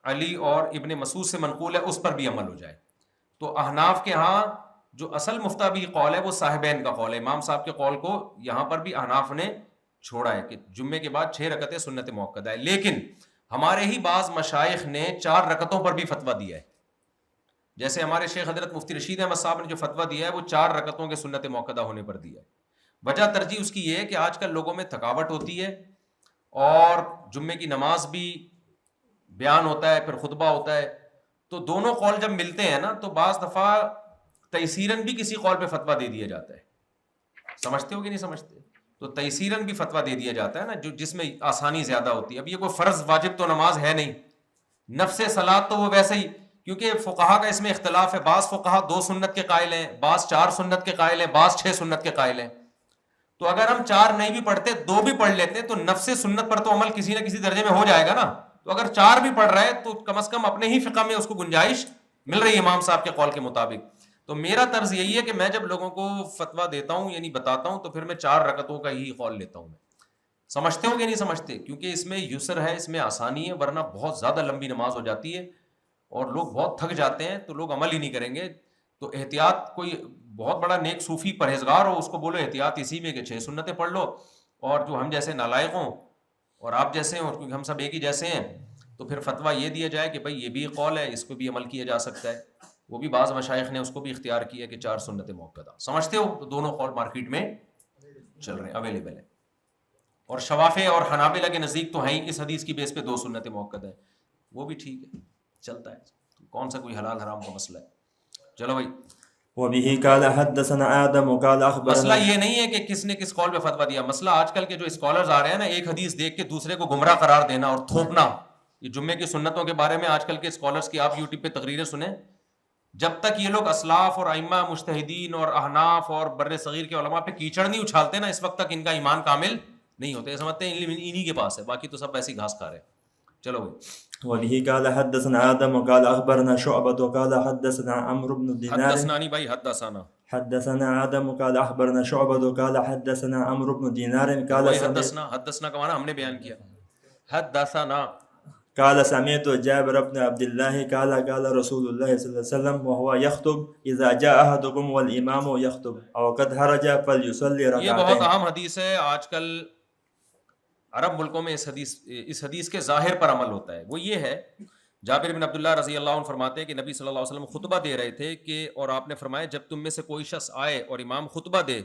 علی اور ابن مسعود سے منقول ہے اس پر بھی عمل ہو جائے. تو احناف کے ہاں جو اصل مفتابی قول ہے وہ صاحبین کا قول ہے. امام صاحب کے قول کو یہاں پر بھی احناف نے چھوڑا ہے کہ جمعے کے بعد 6 رکعتیں سنت موقدہ ہے. لیکن ہمارے ہی بعض مشائخ نے 4 رکعتوں پر بھی فتویٰ دیا ہے، جیسے ہمارے شیخ حضرت مفتی رشید احمد صاحب نے جو فتویٰ دیا ہے وہ 4 رکعتوں کے سنت موقدہ ہونے پر دیا ہے. وجہ ترجیح اس کی یہ ہے کہ آج کل لوگوں میں تھکاوٹ ہوتی ہے، اور جمعے کی نماز بھی بیان ہوتا ہے، پھر خطبہ ہوتا ہے، تو دونوں قول جب ملتے ہیں نا تو بعض دفعہ تیسیراً بھی کسی قول پہ فتویٰ دے دیا جاتا ہے. سمجھتے ہو کہ نہیں سمجھتے؟ تو تیسیراً بھی فتویٰ دے دیا جاتا ہے نا، جس میں آسانی زیادہ ہوتی ہے. اب یہ کوئی فرض واجب تو نماز ہے نہیں، نفس صلاۃ تو وہ ویسے ہی، کیونکہ فقہا کا اس میں اختلاف ہے. بعض فقہا 2 سنت کے قائل ہیں، بعض 4 سنت کے قائل ہیں، بعض 6 سنت کے قائل ہیں. تو اگر ہم 4 نہیں بھی پڑھتے، 2 بھی پڑھ لیتے تو نفس سنت پر تو عمل کسی نہ کسی درجے میں ہو جائے گا نا. تو اگر 4 بھی پڑھ رہا ہے تو کم از کم اپنے ہی فقہ میں اس کو گنجائش مل رہی ہے امام صاحب کے قول کے مطابق. تو میرا طرز یہی ہے کہ میں جب لوگوں کو فتویٰ دیتا ہوں، یعنی بتاتا ہوں، تو پھر میں 4 رکعتوں کا ہی قول لیتا ہوں. سمجھتے ہو کہ نہیں سمجھتے؟ کیونکہ اس میں یسر ہے، اس میں آسانی ہے، ورنہ بہت زیادہ لمبی نماز ہو جاتی ہے اور لوگ بہت تھک جاتے ہیں تو لوگ عمل ہی نہیں کریں گے. تو احتیاط، کوئی بہت بڑا نیک صوفی پرہیزگار ہو اس کو بولو احتیاط اسی میں کہ 6 سنتیں پڑھ لو، اور جو ہم جیسے نالائق ہوں اور آپ جیسے ہیں، اور کیونکہ ہم سب ایک ہی جیسے ہیں، تو پھر فتویٰ یہ دیا جائے کہ بھائی یہ بھی قول ہے، اس پہ بھی عمل کیا جا سکتا ہے. وہ بھی بعض مشائخ نے اس کو بھی اختیار کیا کہ 4 سنت موقدہ. سمجھتے ہو؟ تو دونوں قول مارکیٹ میں چل رہے ہیں، اویلیبل ہیں. اور شوافع اور حنابلہ کے نزدیک تو ہیں اس حدیث کی بیس پہ 2 سنت موقدہ ہے، وہ بھی ٹھیک ہے، چلتا ہے. کون سا کوئی حلال حرام کا مسئلہ ہے. چلو بھائی. وبه قال حدثنا آدم وقال اخبرنا. مسئلہ یہ نہیں ہے کہ کس نے کس قول پہ فتویٰ دیا. مسئلہ آج کل کے جو اسکالرز آ رہے ہیں نا، ایک حدیث دیکھ کے دوسرے کو گمراہ قرار دینا اور تھوپنا. یہ جمعے کی سنتوں کے بارے میں آج کل کے اسکالرز کی آپ یوٹیوب پہ تقریریں سنیں، جب تک یہ لوگ اسلاف اور ائمہ مجتہدین اور احناف اور بر صغیر کے علماء پہ کیچڑ نہیں اچھالتے نا، اس وقت تک ان کا ایمان کامل نہیں ہوتے. سمجھتے ہیں انہی کے پاس ہے، باقی تو سب ایسی گھاس کھا رہے ہیں. چلو بھائی. وبه قال حدثنا آدم وقال اخبرنا شعبة وقال حدثنا عمرو بن دينار. حدثنا نہیں بھائی، حدثنا. حدثنا آدم وقال اخبرنا شعبة وقال حدثنا عمرو بن دينار قال حدثنا کا معنی ہم نے بیان کیا. حدثنا قال سمعت جابر بن عبد الله قال قال رسول الله صلى الله عليه وسلم وهو يخطب اذا جاء احدكم والامام يخطب او قد خرج فليصلي ركعتين. یہ بہت اہم حدیث ہے. آج کل عرب ملکوں میں اس حدیث کے ظاہر پر عمل ہوتا ہے. وہ یہ ہے، جابر بن عبداللہ رضی اللہ عنہ فرماتے ہیں کہ نبی صلی اللہ علیہ وسلم خطبہ دے رہے تھے کہ، اور آپ نے فرمایا جب تم میں سے کوئی شخص آئے اور امام خطبہ دے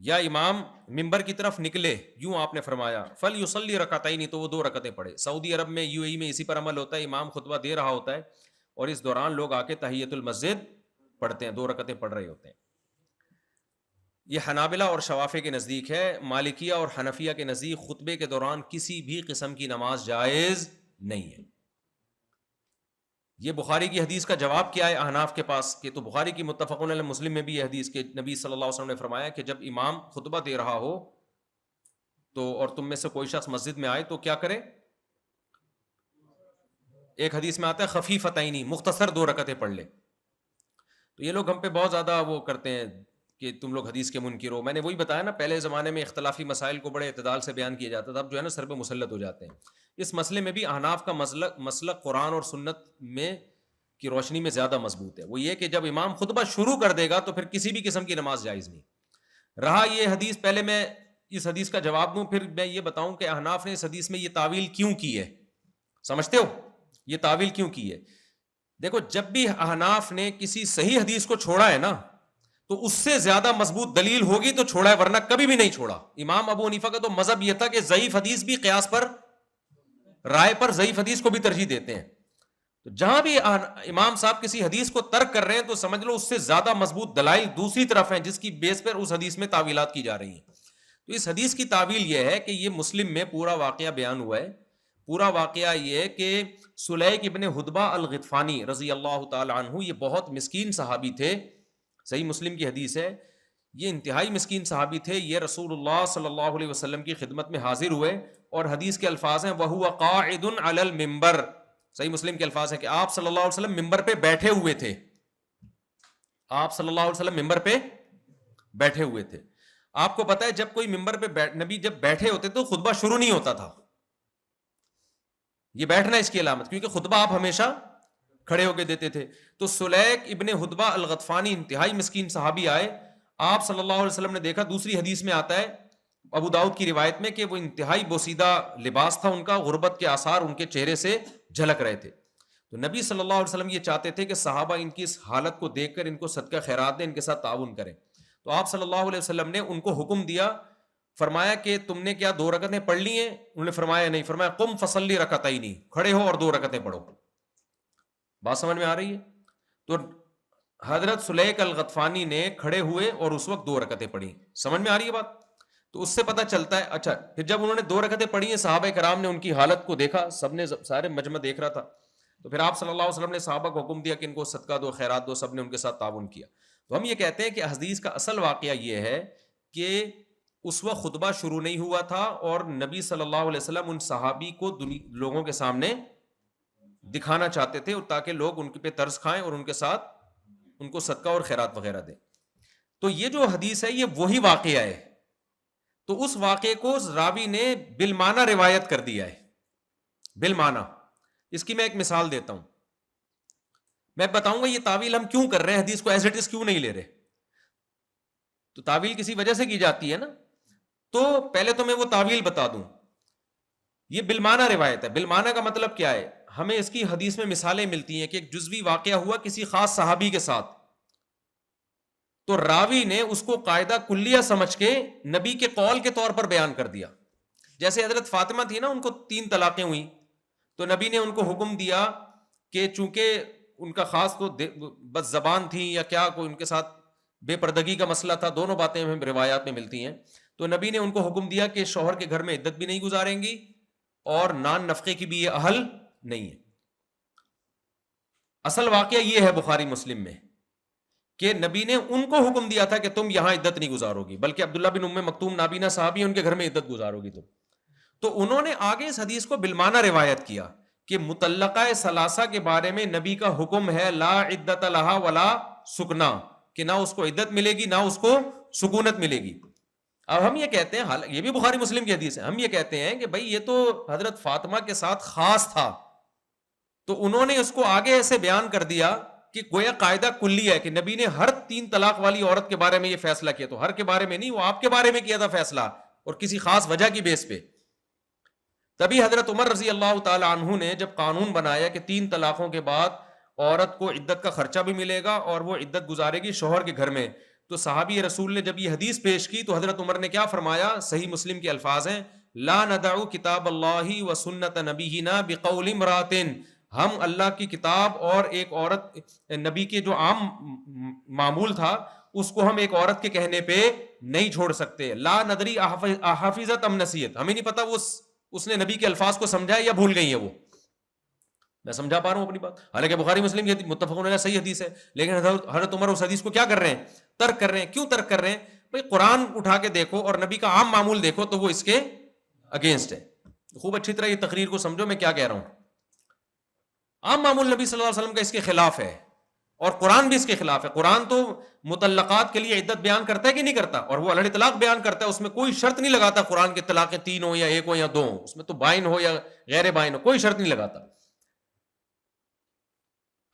یا امام ممبر کی طرف نکلے، یوں آپ نے فرمایا فلیصلی رکعتین، تو وہ 2 رکعتیں پڑھے. سعودی عرب میں UAE میں اسی پر عمل ہوتا ہے. امام خطبہ دے رہا ہوتا ہے اور اس دوران لوگ آ کے تحیۃ المسجد پڑھتے ہیں، 2 رکعتیں پڑھ رہے ہوتے ہیں. یہ حنابلہ اور شوافع کے نزدیک ہے. مالکیہ اور حنفیہ کے نزدیک خطبے کے دوران کسی بھی قسم کی نماز جائز نہیں ہے. یہ بخاری کی حدیث کا جواب کیا ہے احناف کے پاس؟ کہ تو بخاری کی متفقون علیہ مسلم میں بھی یہ حدیث کہ نبی صلی اللہ علیہ وسلم نے فرمایا کہ جب امام خطبہ دے رہا ہو تو اور تم میں سے کوئی شخص مسجد میں آئے تو کیا کرے؟ ایک حدیث میں آتا ہے خفیفتین، مختصر 2 رکعتیں پڑھ لے. تو یہ لوگ ہم پہ بہت زیادہ وہ کرتے ہیں کہ تم لوگ حدیث کے منکر ہو. میں نے وہی بتایا نا، پہلے زمانے میں اختلافی مسائل کو بڑے اعتدال سے بیان کیا جاتا تھا، اب جو ہے نا سر پہ مسلط ہو جاتے ہیں. اس مسئلے میں بھی احناف کا مسلک قرآن اور سنت میں کی روشنی میں زیادہ مضبوط ہے. وہ یہ کہ جب امام خطبہ شروع کر دے گا تو پھر کسی بھی قسم کی نماز جائز نہیں. رہا یہ حدیث، پہلے میں اس حدیث کا جواب دوں، پھر میں یہ بتاؤں کہ احناف نے اس حدیث میں یہ تعویل کیوں کی ہے. سمجھتے ہو یہ تعویل کیوں کی ہے؟ دیکھو، جب بھی احناف نے کسی صحیح حدیث کو چھوڑا ہے نا تو اس سے زیادہ مضبوط دلیل ہوگی تو چھوڑا ہے، ورنہ کبھی بھی نہیں چھوڑا. امام ابو حنیفہ کا تو مذہب یہ تھا کہ ضعیف حدیث بھی قیاس پر، رائے پر ضعیف حدیث کو بھی ترجیح دیتے ہیں. تو جہاں بھی امام صاحب کسی حدیث کو ترک کر رہے ہیں تو سمجھ لو اس سے زیادہ مضبوط دلائل دوسری طرف ہیں جس کی بیس پر اس حدیث میں تعویلات کی جا رہی ہیں. تو اس حدیث کی تعویل یہ ہے کہ یہ مسلم میں پورا واقعہ بیان ہوا ہے. پورا واقعہ یہ کہ سلیک ابن حدبہ الغطفانی رضی اللہ تعالی عنہ یہ بہت مسکین صحابی تھے. صحیح مسلم کی حدیث ہے, یہ انتہائی مسکین صحابی تھے. یہ رسول اللہ صلی اللہ علیہ وسلم کی خدمت میں حاضر ہوئے اور حدیث کے الفاظ ہیں وَهُوَ قَاعِدٌ عَلَى الْمِنبَرِ. صحیح مسلم کے الفاظ ہیں کہ آپ صلی اللہ علیہ وسلم ممبر پہ بیٹھے ہوئے تھے. آپ صلی اللہ علیہ وسلم ممبر پہ بیٹھے ہوئے تھے. آپ کو پتا ہے جب کوئی ممبر پہ نبی جب بیٹھے ہوتے تو خطبہ شروع نہیں ہوتا تھا. یہ بیٹھنا اس کی علامت, کیونکہ خطبہ آپ ہمیشہ کھڑے ہو کے دیتے تھے. تو سلیک ابن حدبہ الغطفانی انتہائی مسکین صحابی آئے, آپ صلی اللہ علیہ وسلم نے دیکھا. دوسری حدیث میں آتا ہے ابو داؤد کی روایت میں کہ وہ انتہائی بوسیدہ لباس تھا ان کا, غربت کے آثار ان کے چہرے سے جھلک رہے تھے. تو نبی صلی اللہ علیہ وسلم یہ چاہتے تھے کہ صحابہ ان کی اس حالت کو دیکھ کر ان کو صدقہ خیرات دیں, ان کے ساتھ تعاون کریں. تو آپ صلی اللہ علیہ وسلم نے ان کو حکم دیا, فرمایا کہ تم نے کیا 2 رکعتیں پڑھ لی ہیں؟ انہوں نے فرمایا نہیں. فرمایا قم فصلی رکعتین, کھڑے ہو اور 2 رکعتیں پڑھو. بات سمجھ میں آ رہی ہے؟ تو حضرت سلیک الغطفانی نے کھڑے ہوئے اور اس وقت 2 رکعتیں پڑھی. سمجھ میں آ رہی ہے بات؟ تو اس سے پتہ چلتا ہے. اچھا, پھر جب انہوں نے 2 رکعتیں پڑھی ہیں, صحابہ کرام نے ان کی حالت کو دیکھا, سب نے, سارے مجمع دیکھ رہا تھا. تو پھر آپ صلی اللہ علیہ وسلم نے صحابہ کو حکم دیا کہ ان کو صدقہ دو, خیرات دو. سب نے ان کے ساتھ تعاون کیا. تو ہم یہ کہتے ہیں کہ حدیث کا اصل واقعہ یہ ہے کہ اس وقت خطبہ شروع نہیں ہوا تھا اور نبی صلی اللہ علیہ وسلم ان صحابی کو لوگوں کے سامنے دکھانا چاہتے تھے, اور تاکہ لوگ ان پہ ترس کھائیں اور ان کے ساتھ ان کو صدقہ اور خیرات وغیرہ دیں. تو یہ جو حدیث ہے یہ وہی واقعہ ہے. تو اس واقعے کو راوی نے بالمعنی روایت کر دیا ہے, بالمعنی. اس کی میں ایک مثال دیتا ہوں. میں بتاؤں گا یہ تعویل ہم کیوں کر رہے ہیں, حدیث کو ایز اٹ از کیوں نہیں لے رہے. تو تعویل کسی وجہ سے کی جاتی ہے نا. تو پہلے تو میں وہ تعویل بتا دوں. یہ بالمعنی روایت ہے. بالمعنی کا مطلب کیا ہے؟ ہمیں اس کی حدیث میں مثالیں ملتی ہیں کہ ایک جزوی واقعہ ہوا کسی خاص صحابی کے ساتھ, تو راوی نے اس کو قاعدہ کلیہ سمجھ کے نبی کے قول کے طور پر بیان کر دیا. جیسے حضرت فاطمہ تھی نا, ان کو 3 طلاقیں ہوئیں, تو نبی نے ان کو حکم دیا کہ چونکہ ان کا خاص تو بس زبان تھی یا کیا, کوئی ان کے ساتھ بے پردگی کا مسئلہ تھا, دونوں باتیں ہمیں روایات میں ملتی ہیں. تو نبی نے ان کو حکم دیا کہ شوہر کے گھر میں عدت بھی نہیں گزاریں گی اور نان نفقے کی بھی یہ اہل نہیں ہے. اصل واقعہ یہ ہے بخاری مسلم میں کہ نبی نے ان کو حکم دیا تھا کہ تم یہاں عدت نہیں گزارو گی, بلکہ عبداللہ بن ام مکتوم نابینا صحابی, ان کے گھر میں عدت گزارو گی تم. تو انہوں نے آگے اس حدیث کو بالمعنی روایت کیا کہ مطلقہ ثلاثہ کے بارے میں نبی کا حکم ہے لا عدت لہا ولا سکنا, کہ نہ اس کو عدت ملے گی نہ اس کو سکونت ملے گی. اب ہم یہ کہتے ہیں, یہ بھی بخاری مسلم کی حدیث ہے, ہم یہ کہتے ہیں کہ بھائی یہ تو حضرت فاطمہ کے ساتھ خاص تھا, تو انہوں نے اس کو آگے ایسے بیان کر دیا کہ گویا قاعدہ کلی ہے کہ نبی نے ہر 3 طلاق والی عورت کے بارے میں یہ فیصلہ کیا. تو ہر کے بارے میں نہیں, وہ آپ کے بارے میں کیا تھا فیصلہ, اور کسی خاص وجہ کی بیس پہ. تبھی حضرت عمر رضی اللہ تعالی عنہ نے جب قانون بنایا کہ 3 طلاقوں کے بعد عورت کو عدت کا خرچہ بھی ملے گا اور وہ عدت گزارے گی شوہر کے گھر میں, تو صحابی رسول نے جب یہ حدیث پیش کی تو حضرت عمر نے کیا فرمایا؟ صحیح مسلم کے الفاظ ہیں لا ندع کتاب اللہ و سنت نبینا بقول امرات, ہم اللہ کی کتاب اور ایک عورت, نبی کے جو عام معمول تھا اس کو ہم ایک عورت کے کہنے پہ نہیں چھوڑ سکتے. لا ندری حافظت ام نسیت, ہمیں نہیں پتا وہ اس نے نبی کے الفاظ کو سمجھا یا بھول گئی ہے. وہ میں سمجھا پا رہا ہوں اپنی بات, حالانکہ بخاری مسلم کی متفقون علیہ صحیح حدیث ہے, لیکن حضرت عمر اس حدیث کو کیا کر رہے ہیں؟ ترک کر رہے ہیں. کیوں ترک کر رہے ہیں بھائی؟ قرآن اٹھا کے دیکھو اور نبی کا عام معمول دیکھو تو وہ اس کے اگینسٹ ہے. خوب اچھی طرح یہ تقریر کو سمجھو میں کیا کہہ رہا ہوں. عام معمول نبی صلی اللہ علیہ وسلم کا اس کے خلاف ہے اور قرآن بھی اس کے خلاف ہے. قرآن تو مطلقات کے لیے عدت بیان کرتا ہے کہ نہیں کرتا, اور وہ الگ طلاق بیان کرتا ہے, اس میں کوئی شرط نہیں لگاتا قرآن کے طلاق 3 ہو یا 1 ہو یا 2 ہو, اس میں تو بائن ہو یا غیر بائن ہو, کوئی شرط نہیں لگاتا.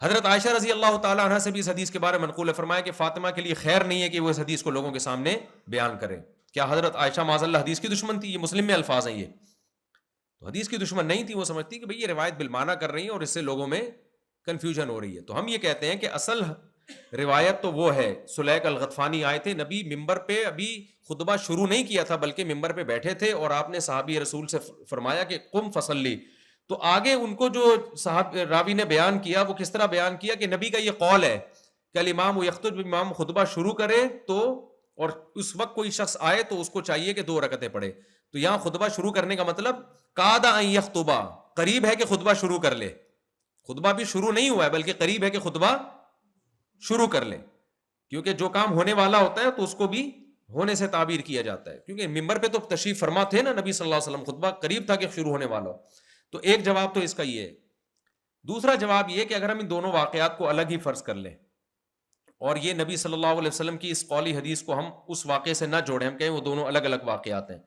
حضرت عائشہ رضی اللہ تعالی عنہ سے بھی اس حدیث کے بارے میں منقول ہے, فرمایا کہ فاطمہ کے لیے خیر نہیں ہے کہ وہ اس حدیث کو لوگوں کے سامنے بیان کرے. کیا حضرت عائشہ معاذ اللہ حدیث کی دشمن تھی؟ یہ مسلم میں الفاظ ہیں. یہ تو حدیث کی دشمن نہیں تھی, وہ سمجھتی کہ بھئی یہ روایت بالمعنی کر رہی ہے اور اس سے لوگوں میں کنفیوژن ہو رہی ہے. تو ہم یہ کہتے ہیں کہ اصل روایت تو وہ ہے, سلیک الغطفانی آئے تھے, نبی ممبر پہ ابھی خطبہ شروع نہیں کیا تھا بلکہ ممبر پہ بیٹھے تھے, اور آپ نے صحابی رسول سے فرمایا کہ قم فصلی, تو آگے ان کو جو صاحب راوی نے بیان کیا وہ کس طرح بیان کیا کہ نبی کا یہ قول ہے کہ الامام یخطب، امام خطبہ شروع کرے تو، اور اس وقت کوئی شخص آئے تو اس کو چاہیے کہ 2 رکعتیں پڑھے. تو یہاں خطبہ شروع کرنے کا مطلب کاد ان یخطبہ، قریب ہے کہ خطبہ شروع کر لے. خطبہ بھی شروع نہیں ہوا ہے بلکہ قریب ہے کہ خطبہ شروع کر لے، کیونکہ جو کام ہونے والا ہوتا ہے تو اس کو بھی ہونے سے تعبیر کیا جاتا ہے. کیونکہ ممبر پہ تو تشریف فرما تھے نا نبی صلی اللہ علیہ وسلم، خطبہ قریب تھا کہ شروع ہونے والا ہو. تو ایک جواب تو اس کا یہ ہے. دوسرا جواب یہ کہ اگر ہم ان دونوں واقعات کو الگ ہی فرض کر لیں اور یہ نبی صلی اللہ علیہ وسلم کی اس قولی حدیث کو ہم اس واقعے سے نہ جوڑیں، ہم کہیں وہ دونوں الگ الگ واقعات ہیں،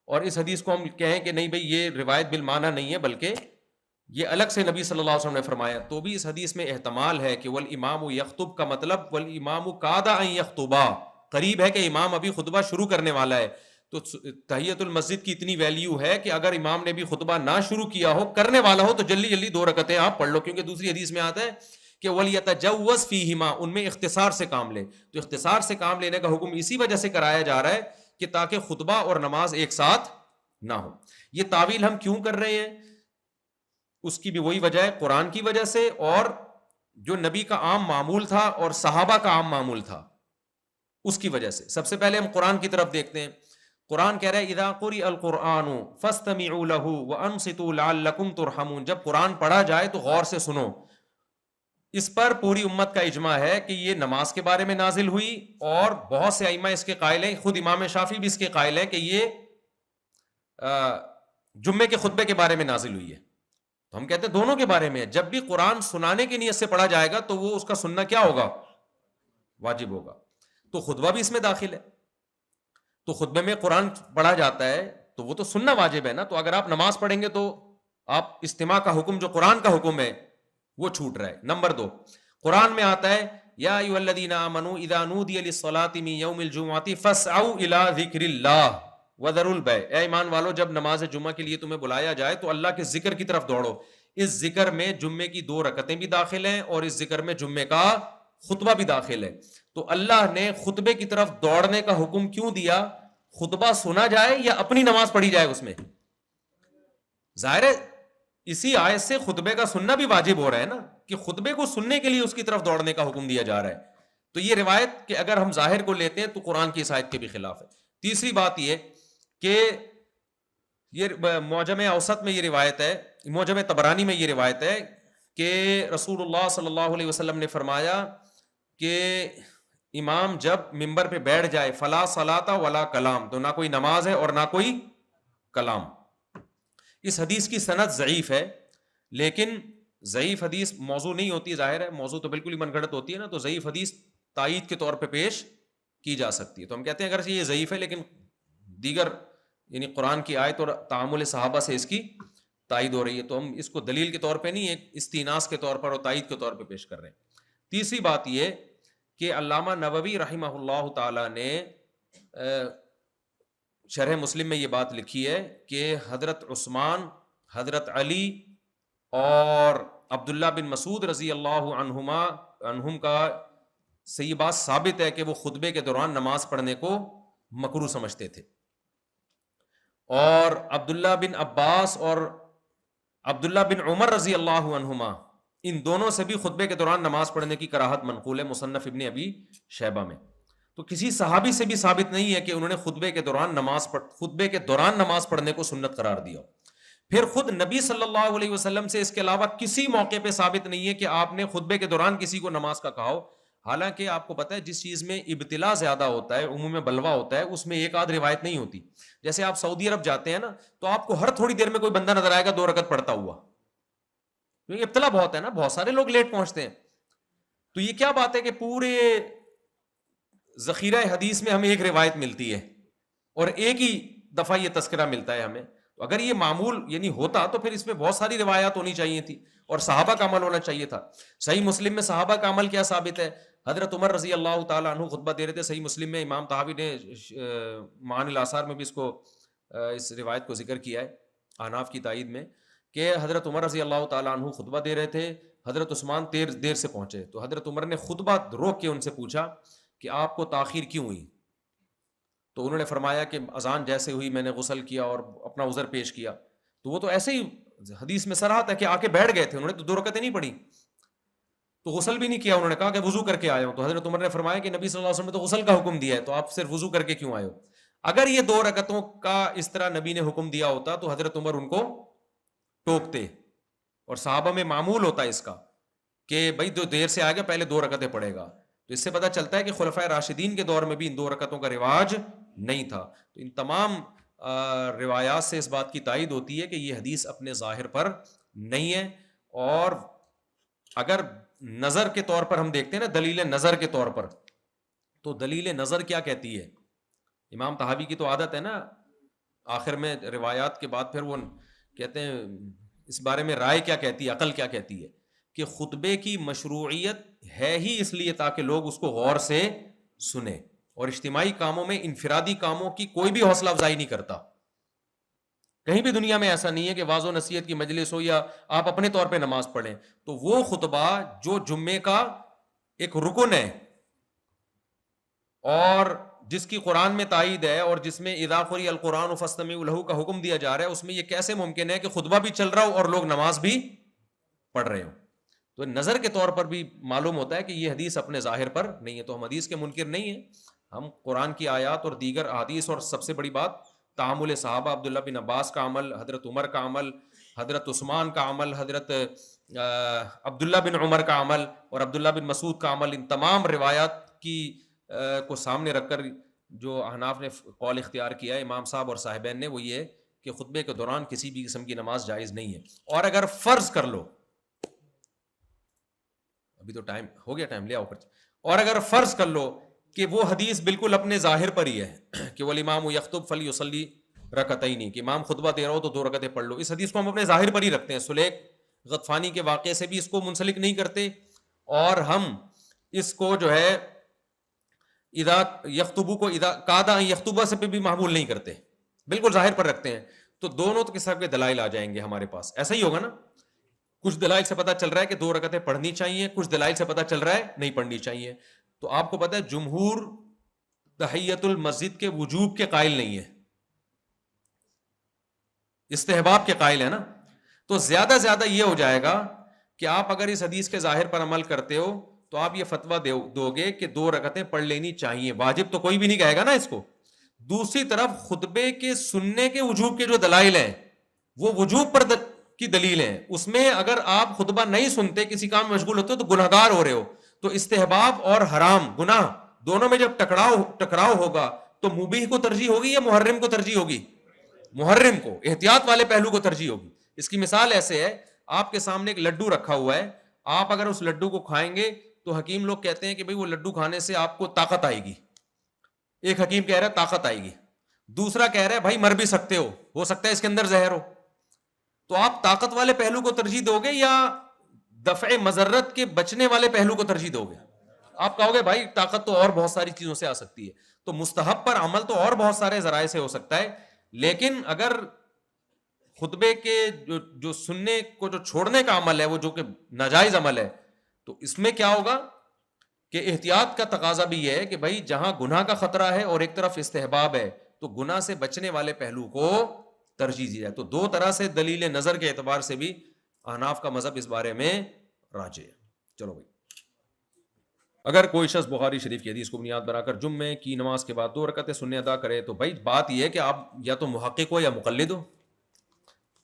اور اس حدیث کو ہم کہیں کہ نہیں بھئی یہ روایت بالمعنی نہیں ہے بلکہ یہ الگ سے نبی صلی اللہ علیہ وسلم نے فرمایا، تو بھی اس حدیث میں احتمال ہے کہ والامام یخطب کا مطلب والامام کاد ان یخطبا، قریب ہے کہ امام ابھی خطبہ شروع کرنے والا ہے. تو تحیت المسجد کی اتنی ویلیو ہے کہ اگر امام نے بھی خطبہ نہ شروع کیا ہو، کرنے والا ہو، تو جلدی جلدی 2 رکعتیں آپ پڑھ لو، کیونکہ دوسری حدیث میں آتا ہے کہ وَلْيَتَجَوَّزْ فِيهِمَا، ان میں اختصار سے کام لے. تو اختصار سے کام لینے کا حکم اسی وجہ سے کرایا جا رہا ہے کہ تاکہ خطبہ اور نماز ایک ساتھ نہ ہو. یہ تعویل ہم کیوں کر رہے ہیں؟ اس کی بھی وہی وجہ ہے، قرآن کی وجہ سے، اور جو نبی کا عام معمول تھا اور صحابہ کا عام معمول تھا اس کی وجہ سے. سب سے پہلے ہم قرآن کی طرف دیکھتے ہیں. قرآن کہہ رہا ہے اذا قرئ القرآن فاستمعوا له وانصتوا لعلکم ترحمون، جب قرآن پڑھا جائے تو غور سے سنو. اس پر پوری امت کا اجماع ہے کہ یہ نماز کے بارے میں نازل ہوئی، اور بہت سے ائمہ اس کے قائل ہیں، خود امام شافعی بھی اس کے قائل ہیں کہ یہ جمعے کے خطبے کے بارے میں نازل ہوئی ہے. تو ہم کہتے ہیں دونوں کے بارے میں. جب بھی قرآن سنانے کی نیت سے پڑھا جائے گا تو وہ اس کا سننا کیا ہوگا؟ واجب ہوگا. تو خطبہ بھی اس میں داخل ہے. تو خطبے میں قرآن پڑھا جاتا ہے تو وہ تو سننا واجب ہے نا. تو اگر آپ نماز پڑھیں گے تو آپ استماع کا حکم جو قرآن کا حکم ہے وہ چھوٹ رہا ہے. نمبر 2، قرآن میں آتا ہے یا ایھا الذین آمنوا اذا نودی للصلاۃ من یوم الجمعۃ فاسعوا الی ذکر اللہ وذروا البیع، اے ایمان والو جب نماز جمعہ کے لیے تمہیں بلایا جائے تو اللہ کے ذکر کی طرف دوڑو. اس ذکر میں جمعے کی 2 رکعتیں بھی داخل ہیں اور اس ذکر میں جمعے کا خطبہ بھی داخل ہے. تو اللہ نے خطبے کی طرف دوڑنے کا حکم کیوں دیا؟ خطبہ سنا جائے یا اپنی نماز پڑھی جائے اس میں؟ ظاہر ہے اسی آیت سے خطبے کا سننا بھی واجب ہو رہا ہے نا، کہ خطبے کو سننے کے لیے اس کی طرف دوڑنے کا حکم دیا جا رہا ہے. تو یہ روایت کہ اگر ہم ظاہر کو لیتے ہیں تو قرآن کی اس آیت کے بھی خلاف ہے. تیسری بات یہ کہ یہ معجم اوسط میں یہ روایت ہے، معجم طبرانی میں یہ روایت ہے کہ رسول اللہ صلی اللہ علیہ وسلم نے فرمایا کہ امام جب ممبر پہ بیٹھ جائے فلا صلاۃ ولا کلام، تو نہ کوئی نماز ہے اور نہ کوئی کلام. اس حدیث کی سند ضعیف ہے، لیکن ضعیف حدیث موضوع نہیں ہوتی، ظاہر ہے موضوع تو بالکل ہی من گھڑت ہوتی ہے نا. تو ضعیف حدیث تائید کے طور پہ پیش کی جا سکتی ہے. تو ہم کہتے ہیں اگر یہ ضعیف ہے لیکن دیگر یعنی قرآن کی آیت اور تعامل صحابہ سے اس کی تائید ہو رہی ہے، تو ہم اس کو دلیل کے طور پہ نہیں، ایک استیناس کے طور پر اور تائید کے طور پہ پیش کر رہے ہیں. تیسری بات یہ کہ علامہ نووی رحمہ اللہ تعالی نے شرح مسلم میں یہ بات لکھی ہے کہ حضرت عثمان، حضرت علی اور عبداللہ بن مسعود رضی اللہ عنہم کا سے یہ بات ثابت ہے کہ وہ خطبے کے دوران نماز پڑھنے کو مکروہ سمجھتے تھے. اور عبداللہ بن عباس اور عبداللہ بن عمر رضی اللہ عنہما، ان دونوں سے بھی خطبے کے دوران نماز پڑھنے کی کراہت منقول ہے مصنف ابن ابی شیبہ میں. تو کسی صحابی سے بھی ثابت نہیں ہے کہ انہوں نے خطبے کے دوران نماز پڑھنے کو سنت قرار دیا. پھر خود نبی صلی اللہ علیہ وسلم سے اس کے علاوہ کسی موقع پہ ثابت نہیں ہے کہ آپ نے خطبے کے دوران کسی کو نماز کا کہا ہو. حالانکہ آپ کو پتہ ہے جس چیز میں ابتلا زیادہ ہوتا ہے، عموم میں بلوا ہوتا ہے، اس میں ایک آدھ روایت نہیں ہوتی. جیسے آپ سعودی عرب جاتے ہیں نا تو آپ کو ہر تھوڑی دیر میں کوئی بندہ نظر آئے گا 2 رکعت پڑھتا ہوا، کیونکہ ابتلا بہت ہے نا، بہت سارے لوگ لیٹ پہنچتے ہیں. تو یہ کیا بات ہے کہ پورے ذخیرہ حدیث میں ہمیں ایک روایت ملتی ہے اور ایک ہی دفعہ یہ تذکرہ ملتا ہے ہمیں. تو اگر یہ معمول یعنی ہوتا تو پھر اس میں بہت ساری روایات ہونی چاہیے تھی اور صحابہ کا عمل ہونا چاہیے تھا. صحیح مسلم میں صحابہ کا عمل کیا ثابت ہے؟ حضرت عمر رضی اللہ تعالیٰ عنہ خطبہ دے رہے تھے. صحیح مسلم میں امام طحاوی نے معانی الاثار میں بھی اس روایت کو ذکر کیا ہے احناف کی تائید میں کہ حضرت عمر رضی اللہ تعالیٰ عنہ خطبہ دے رہے تھے، حضرت عثمان دیر سے پہنچے. تو حضرت عمر نے خطبہ روک کے ان سے پوچھا کہ آپ کو تاخیر کیوں ہوئی؟ تو انہوں نے فرمایا کہ اذان جیسے ہوئی میں نے غسل کیا اور اپنا عذر پیش کیا. تو وہ تو ایسے ہی حدیث میں صراحت ہے کہ آ کے بیٹھ گئے تھے, انہوں نے تو 2 رکعتیں نہیں پڑھی, تو غسل بھی نہیں کیا, انہوں نے کہا کہ وضو کر کے آئے ہوں. تو حضرت عمر نے فرمایا کہ نبی صلی اللہ علیہ وسلم نے تو غسل کا حکم دیا ہے, تو آپ صرف وضو کر کے کیوں آئے ہو؟ اگر یہ 2 رکعتوں کا اس طرح نبی نے حکم دیا ہوتا تو حضرت عمر ان کو ٹوکتے, اور صحابہ میں معمول ہوتا ہے اس کا کہ بھائی جو دیر سے آئے گا پہلے 2 رکعتیں پڑھے گا. تو اس سے پتہ چلتا ہے کہ خلفائے راشدین کے دور میں بھی ان 2 رکعتوں کا رواج نہیں تھا. تو ان تمام روایات سے اس بات کی تائید ہوتی ہے کہ یہ حدیث اپنے ظاہر پر نہیں ہے. اور اگر نظر کے طور پر ہم دیکھتے ہیں نا, دلیل نظر کے طور پر, تو دلیل نظر کیا کہتی ہے؟ امام طحاوی کی تو عادت ہے نا آخر میں روایات کے بعد پھر وہ کہتے ہیں اس بارے میں رائے کیا کہتی ہے, عقل کیا کہتی ہے, کہ خطبے کی مشروعیت ہے ہی اس لیے تاکہ لوگ اس کو غور سے سنیں, اور اجتماعی کاموں میں انفرادی کاموں کی کوئی بھی حوصلہ افزائی نہیں کرتا. کہیں بھی دنیا میں ایسا نہیں ہے کہ واعظ و نصیحت کی مجلس ہو یا آپ اپنے طور پہ نماز پڑھیں تو وہ خطبہ جو جمعے کا ایک رکن ہے اور جس کی قرآن میں تائید ہے اور جس میں اذا قرئ القرآن فاستمعوا لہ کا حکم دیا جا رہا ہے, اس میں یہ کیسے ممکن ہے کہ خطبہ بھی چل رہا ہو اور لوگ نماز بھی پڑھ رہے ہوں؟ تو نظر کے طور پر بھی معلوم ہوتا ہے کہ یہ حدیث اپنے ظاہر پر نہیں ہے. تو ہم حدیث کے منکر نہیں ہیں, ہم قرآن کی آیات اور دیگر احادیث, اور سب سے بڑی بات تعامل صحابہ, عبداللہ بن عباس کا عمل, حضرت عمر کا عمل, حضرت عثمان کا عمل, حضرت عبداللہ بن عمر کا عمل اور عبداللہ بن مسعود کا عمل, ان تمام روایات کی کو سامنے رکھ کر جو احناف نے قول اختیار کیا ہے امام صاحب اور صاحبین نے, وہ یہ کہ خطبے کے دوران کسی بھی قسم کی نماز جائز نہیں ہے. اور اگر فرض کر لو, ابھی تو ٹائم ہو گیا, ٹائم لے آؤ, اور اگر فرض کر لو کہ وہ حدیث بالکل اپنے ظاہر پر ہی ہے کہ والامام یخطب فلیصلی رکعتین, کہ امام خطبہ دے رہا ہو تو 2 رکعتیں پڑھ لو, اس حدیث کو ہم اپنے ظاہر پر ہی رکھتے ہیں, سلیق غطفانی کے واقعے سے بھی اس کو منسلک نہیں کرتے, اور ہم اس کو جو ہے اذا یخطبو کو اذا قادا یخطبہ سے بھی معمول نہیں کرتے, بالکل ظاہر پر رکھتے ہیں. تو دونوں قسم کے دلائل آ جائیں گے ہمارے پاس, ایسا ہی ہوگا نا. کچھ دلائل سے پتہ چل رہا ہے کہ 2 رکعتیں پڑھنی چاہیے, کچھ دلائل سے پتہ چل رہا ہے نہیں پڑھنی چاہیے. تو آپ کو پتہ ہے جمہور تحیت المسجد کے وجوب کے قائل نہیں ہے, استحباب کے قائل ہے نا. تو زیادہ زیادہ یہ ہو جائے گا کہ آپ اگر اس حدیث کے ظاہر پر عمل کرتے ہو تو آپ یہ فتویٰ دو گے کہ 2 رکعتیں پڑھ لینی چاہیے, واجب تو کوئی بھی نہیں کہے گا نا اس کو. دوسری طرف خطبے کے سننے کے وجوب کے جو دلائل ہیں وہ وجوب پر کی دلیل ہیں, اس میں اگر آپ خطبہ نہیں سنتے, کسی کام میں مشغول ہوتے ہو تو گناہگار ہو رہے ہو. تو استحباب اور حرام گناہ دونوں میں جب ٹکراؤ ہوگا تو مبیح کو ترجیح ہوگی یا محرم کو ترجیح ہوگی؟ محرم کو, احتیاط والے پہلو کو ترجیح ہوگی. اس کی مثال ایسے ہے, آپ کے سامنے ایک لڈو رکھا ہوا ہے, آپ اگر اس لڈو کو کھائیں گے تو حکیم لوگ کہتے ہیں کہ بھئی وہ لڈو کھانے سے آپ کو طاقت آئے گی. ایک حکیم کہہ رہا ہے طاقت آئے گی, دوسرا کہہ رہا ہے بھائی مر بھی سکتے ہو سکتا ہے اس کے اندر زہر ہو. تو آپ طاقت والے پہلو کو ترجیح دو گے یا دفع مضرت کے بچنے والے پہلو کو ترجیح دو گے؟ آپ کہو گے بھائی طاقت تو اور بہت ساری چیزوں سے آ سکتی ہے. تو مستحب پر عمل تو اور بہت سارے ذرائع سے ہو سکتا ہے, لیکن اگر خطبے کے جو سننے کو جو چھوڑنے کا عمل ہے وہ جو کہ ناجائز عمل ہے, تو اس میں کیا ہوگا کہ احتیاط کا تقاضا بھی ہے کہ بھائی جہاں گناہ کا خطرہ ہے اور ایک طرف استحباب ہے تو گناہ سے بچنے والے پہلو کو ترجیح دی جائے. تو 2 طرح سے دلیل نظر کے اعتبار سے بھی احناف کا مذہب اس بارے میں راجع ہے. چلو بھائی, اگر کوئی شخص بخاری شریف کی حدیث کو بنیاد بنا کر جمعے کی نماز کے بعد 2 رکعتیں سننے ادا کرے تو بھائی بات یہ ہے کہ آپ یا تو محقق ہو یا مقلد ہو.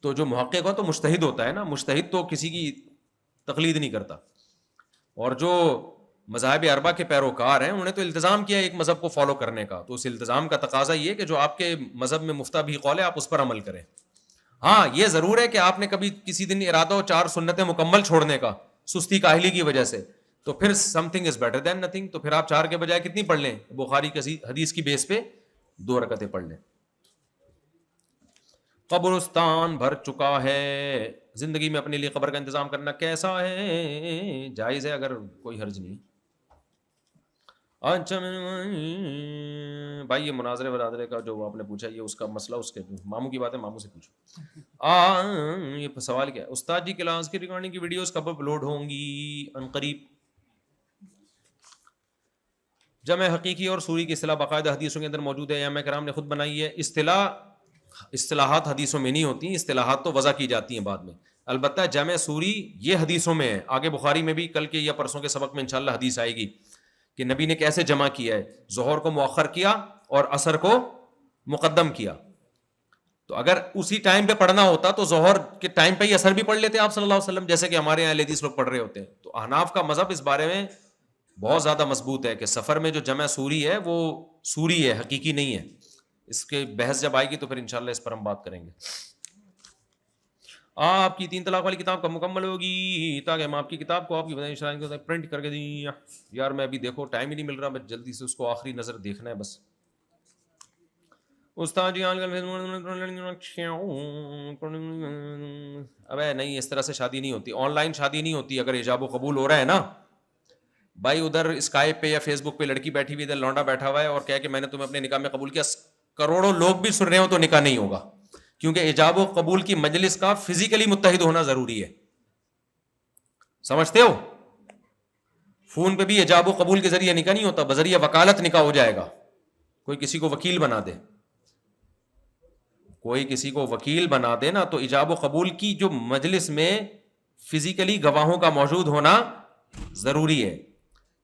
تو جو محقق ہو تو مجتہد ہوتا ہے نا, مجتہد تو کسی کی تقلید نہیں کرتا, اور جو مذاہب اربعہ کے پیروکار ہیں انہوں نے تو التزام کیا ایک مذہب کو فالو کرنے کا, تو اس التزام کا تقاضا یہ کہ جو آپ کے مذہب میں مفتہ بھی قول ہے آپ اس پر عمل کریں. ہاں یہ ضرور ہے کہ آپ نے کبھی کسی دن ارادہ ہو 4 سنتیں مکمل چھوڑنے کا سستی کاہلی کی وجہ سے, تو پھر some thing is better than nothing, تو پھر آپ 4 کے بجائے کتنی پڑھ لیں؟ بخاری کی حدیث کی بیس پہ 2 رکعتیں پڑھ لیں. قبرستان بھر چکا ہے, زندگی میں اپنے لیے قبر کا انتظام کرنا کیسا ہے؟ جائز ہے, اگر کوئی حرج نہیں. اچھا بھائی یہ مناظرے ورادرے کا جو آپ نے پوچھا یہ اس کا مسئلہ اس کے ماموں کی بات ہے, ماموں سے پوچھو. یہ سوال کیا ہے؟ استاد جی کلاس کی ریکارڈنگ کی ویڈیوز کب اپلوڈ ہوں گی؟ عنقریب. جمع حقیقی اور سوری کی اصطلاح باقاعدہ حدیثوں کے اندر موجود ہے, امام کرام نے خود بنائی ہے. اصطلاح اصطلاحات حدیثوں میں نہیں ہوتی ہیں، اصطلاحات تو وضع کی جاتی ہیں بعد میں. البتہ جمع سوری یہ حدیثوں میں ہے. آگے بخاری میں بھی کل کے یا پرسوں کے سبق میں انشاءاللہ حدیث آئے گی کہ نبی نے کیسے جمع کیا ہے، ظہر کو مؤخر کیا اور عصر کو مقدم کیا. تو اگر اسی ٹائم پہ پڑھنا ہوتا تو ظہر کے ٹائم پہ ہی عصر بھی پڑھ لیتے آپ صلی اللہ علیہ وسلم، جیسے کہ ہمارے یہاں حدیث لوگ پڑھ رہے ہوتے ہیں. تو احناف کا مذہب اس بارے میں بہت زیادہ مضبوط ہے کہ سفر میں جو جمع سوری ہے وہ سوری ہے، حقیقی نہیں ہے. اس کے بحث جب آئے گی تو پھر انشاءاللہ اس پر ہم بات کریں گے. آپ کی 3 طلاق والی کتاب کب مکمل ہوگی تاکہ ہم آپ کی کتاب کو آپ کی بتائیں شرائط کو پرنٹ کر کے دیں؟ یار میں ابھی دیکھو ٹائم ہی نہیں مل رہا، میں جلدی سے اس کو آخری نظر دیکھنا ہے بس. استاد جی ابے نہیں، اس طرح سے شادی نہیں ہوتی، آن لائن شادی نہیں ہوتی. اگر ایجاب و قبول ہو رہا ہے نا بھائی، ادھر اسکائپ پہ یا فیس بک پہ لڑکی بیٹھی ہوئی، ادھر لونڈا بیٹھا ہوا ہے اور کہے کہ میں نے تمہیں اپنے نکاح میں قبول کیا، کروڑوں لوگ بھی سن رہے ہو تو نکاح نہیں ہوگا. کیونکہ ایجاب و قبول کی مجلس کا فزیکلی متحد ہونا ضروری ہے. سمجھتے ہو؟ فون پہ بھی ایجاب و قبول کے ذریعے نکاح نہیں ہوتا، بذریعہ وکالت نکاح ہو جائے گا. کوئی کسی کو وکیل بنا دے، کوئی کسی کو وکیل بنا دے نا، تو ایجاب و قبول کی جو مجلس میں فزیکلی گواہوں کا موجود ہونا ضروری ہے.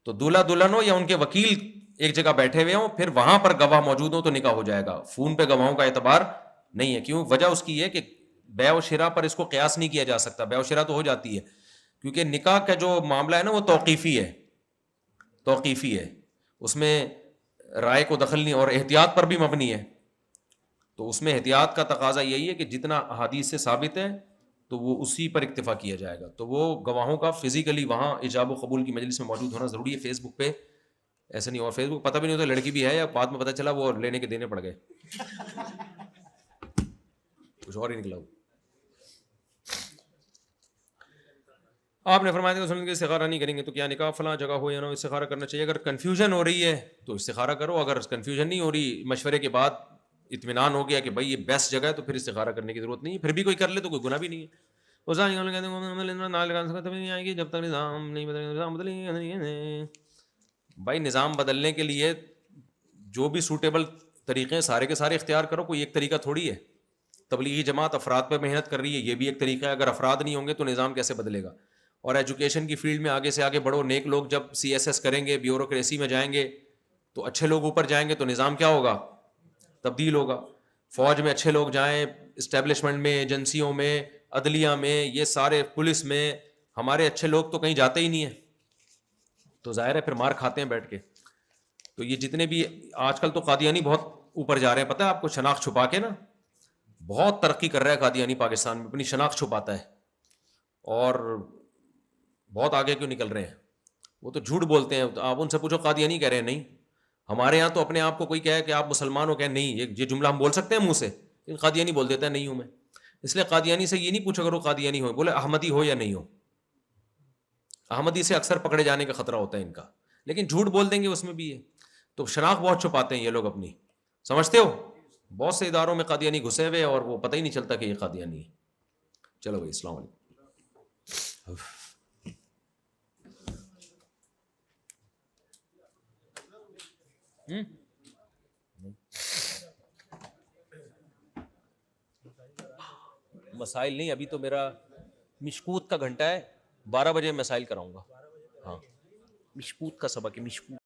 تو دولہا دلہن ہو یا ان کے وکیل ایک جگہ بیٹھے ہوئے ہوں، پھر وہاں پر گواہ موجود ہوں تو نکاح ہو جائے گا. فون پہ گواہوں کا اعتبار نہیں ہے. کیوں؟ وجہ اس کی ہے کہ بیع و شراء پر اس کو قیاس نہیں کیا جا سکتا. بیع و شراء تو ہو جاتی ہے کیونکہ نکاح کا جو معاملہ ہے نا وہ توقیفی ہے، توقیفی ہے، اس میں رائے کو دخل نہیں، اور احتیاط پر بھی مبنی ہے. تو اس میں احتیاط کا تقاضا یہی ہے کہ جتنا احادیث سے ثابت ہے تو وہ اسی پر اکتفا کیا جائے گا. تو وہ گواہوں کا فزیکلی وہاں ایجاب و قبول کی مجلس میں موجود ہونا ضروری ہے. فیس بک پہ ایسا نہیں. اور فیس بک پتہ بھی نہیں ہوتا لڑکی بھی ہے، یا بعد میں پتہ چلا وہ لینے کے دینے پڑ گئے، کچھ اور ہی نکلا. آپ نے فرمایا کہ سنت کے استخارہ نہیں کریں گے تو کیا نکاح فلاں جگہ ہو یا نہ استخارہ کرنا چاہیے؟ اگر کنفیوژن ہو رہی ہے تو استخارہ کرو. اگر کنفیوژن نہیں ہو رہی، مشورے کے بعد اطمینان ہو گیا کہ بھائی یہ بیسٹ جگہ ہے، تو پھر استخارہ کرنے کی ضرورت نہیں ہے. پھر بھی کوئی کر لے تو کوئی گناہ بھی نہیں ہے. جب تک نظام نہیں بدلے بھائی، نظام بدلنے کے لیے جو بھی سوٹیبل طریقے ہیں سارے کے سارے اختیار کرو. کوئی ایک طریقہ تھوڑی ہے. تبلیغی جماعت افراد پہ محنت کر رہی ہے، یہ بھی ایک طریقہ ہے. اگر افراد نہیں ہوں گے تو نظام کیسے بدلے گا؟ اور ایجوکیشن کی فیلڈ میں آگے سے آگے بڑھو. نیک لوگ جب سی ایس ایس کریں گے، بیوروکریسی میں جائیں گے، تو اچھے لوگ اوپر جائیں گے تو نظام کیا ہوگا؟ تبدیل ہوگا. فوج میں اچھے لوگ جائیں، اسٹیبلشمنٹ میں، ایجنسیوں میں، عدلیہ میں، یہ سارے پولیس میں، ہمارے اچھے لوگ تو کہیں جاتے ہی نہیں ہیں، تو ظاہر ہے پھر مار کھاتے ہیں بیٹھ کے. تو یہ جتنے بھی آج کل تو قادیانی بہت اوپر جا رہے ہیں، پتہ ہے آپ کو؟ شناخت چھپا کے نا بہت ترقی کر رہا ہے قادیانی پاکستان میں، اپنی شناخت چھپاتا ہے اور بہت آگے کیوں نکل رہے ہیں. وہ تو جھوٹ بولتے ہیں. آپ ان سے پوچھو قادیانی کہہ رہے ہیں نہیں. ہمارے یہاں تو اپنے آپ کو کوئی کہے کہ آپ مسلمان ہو، کہ نہیں، یہ جملہ ہم بول سکتے ہیں منہ سے، لیکن قادیانی بول دیتا ہے نہیں ہوں میں. اس لیے قادیانی سے یہ نہیں پوچھا کرو قادیانی ہو، بولے احمدی ہو یا نہیں ہو. احمدی سے اکثر پکڑے جانے کا خطرہ ہوتا ہے ان کا، لیکن جھوٹ بول دیں گے اس میں بھی ہے. تو شناخت بہت چھپاتے ہیں یہ لوگ اپنی. سمجھتے ہو؟ بہت سے اداروں میں قادیانی گھسے ہوئے اور وہ پتہ ہی نہیں چلتا کہ یہ قادیانی ہے. چلو بھائی، السلام علیکم. مسائل نہیں، ابھی تو میرا مشکوت کا گھنٹہ ہے، 12 بجے مسائل کراؤں گا. ہاں، مشکوت کا سبق ہے. مشکوت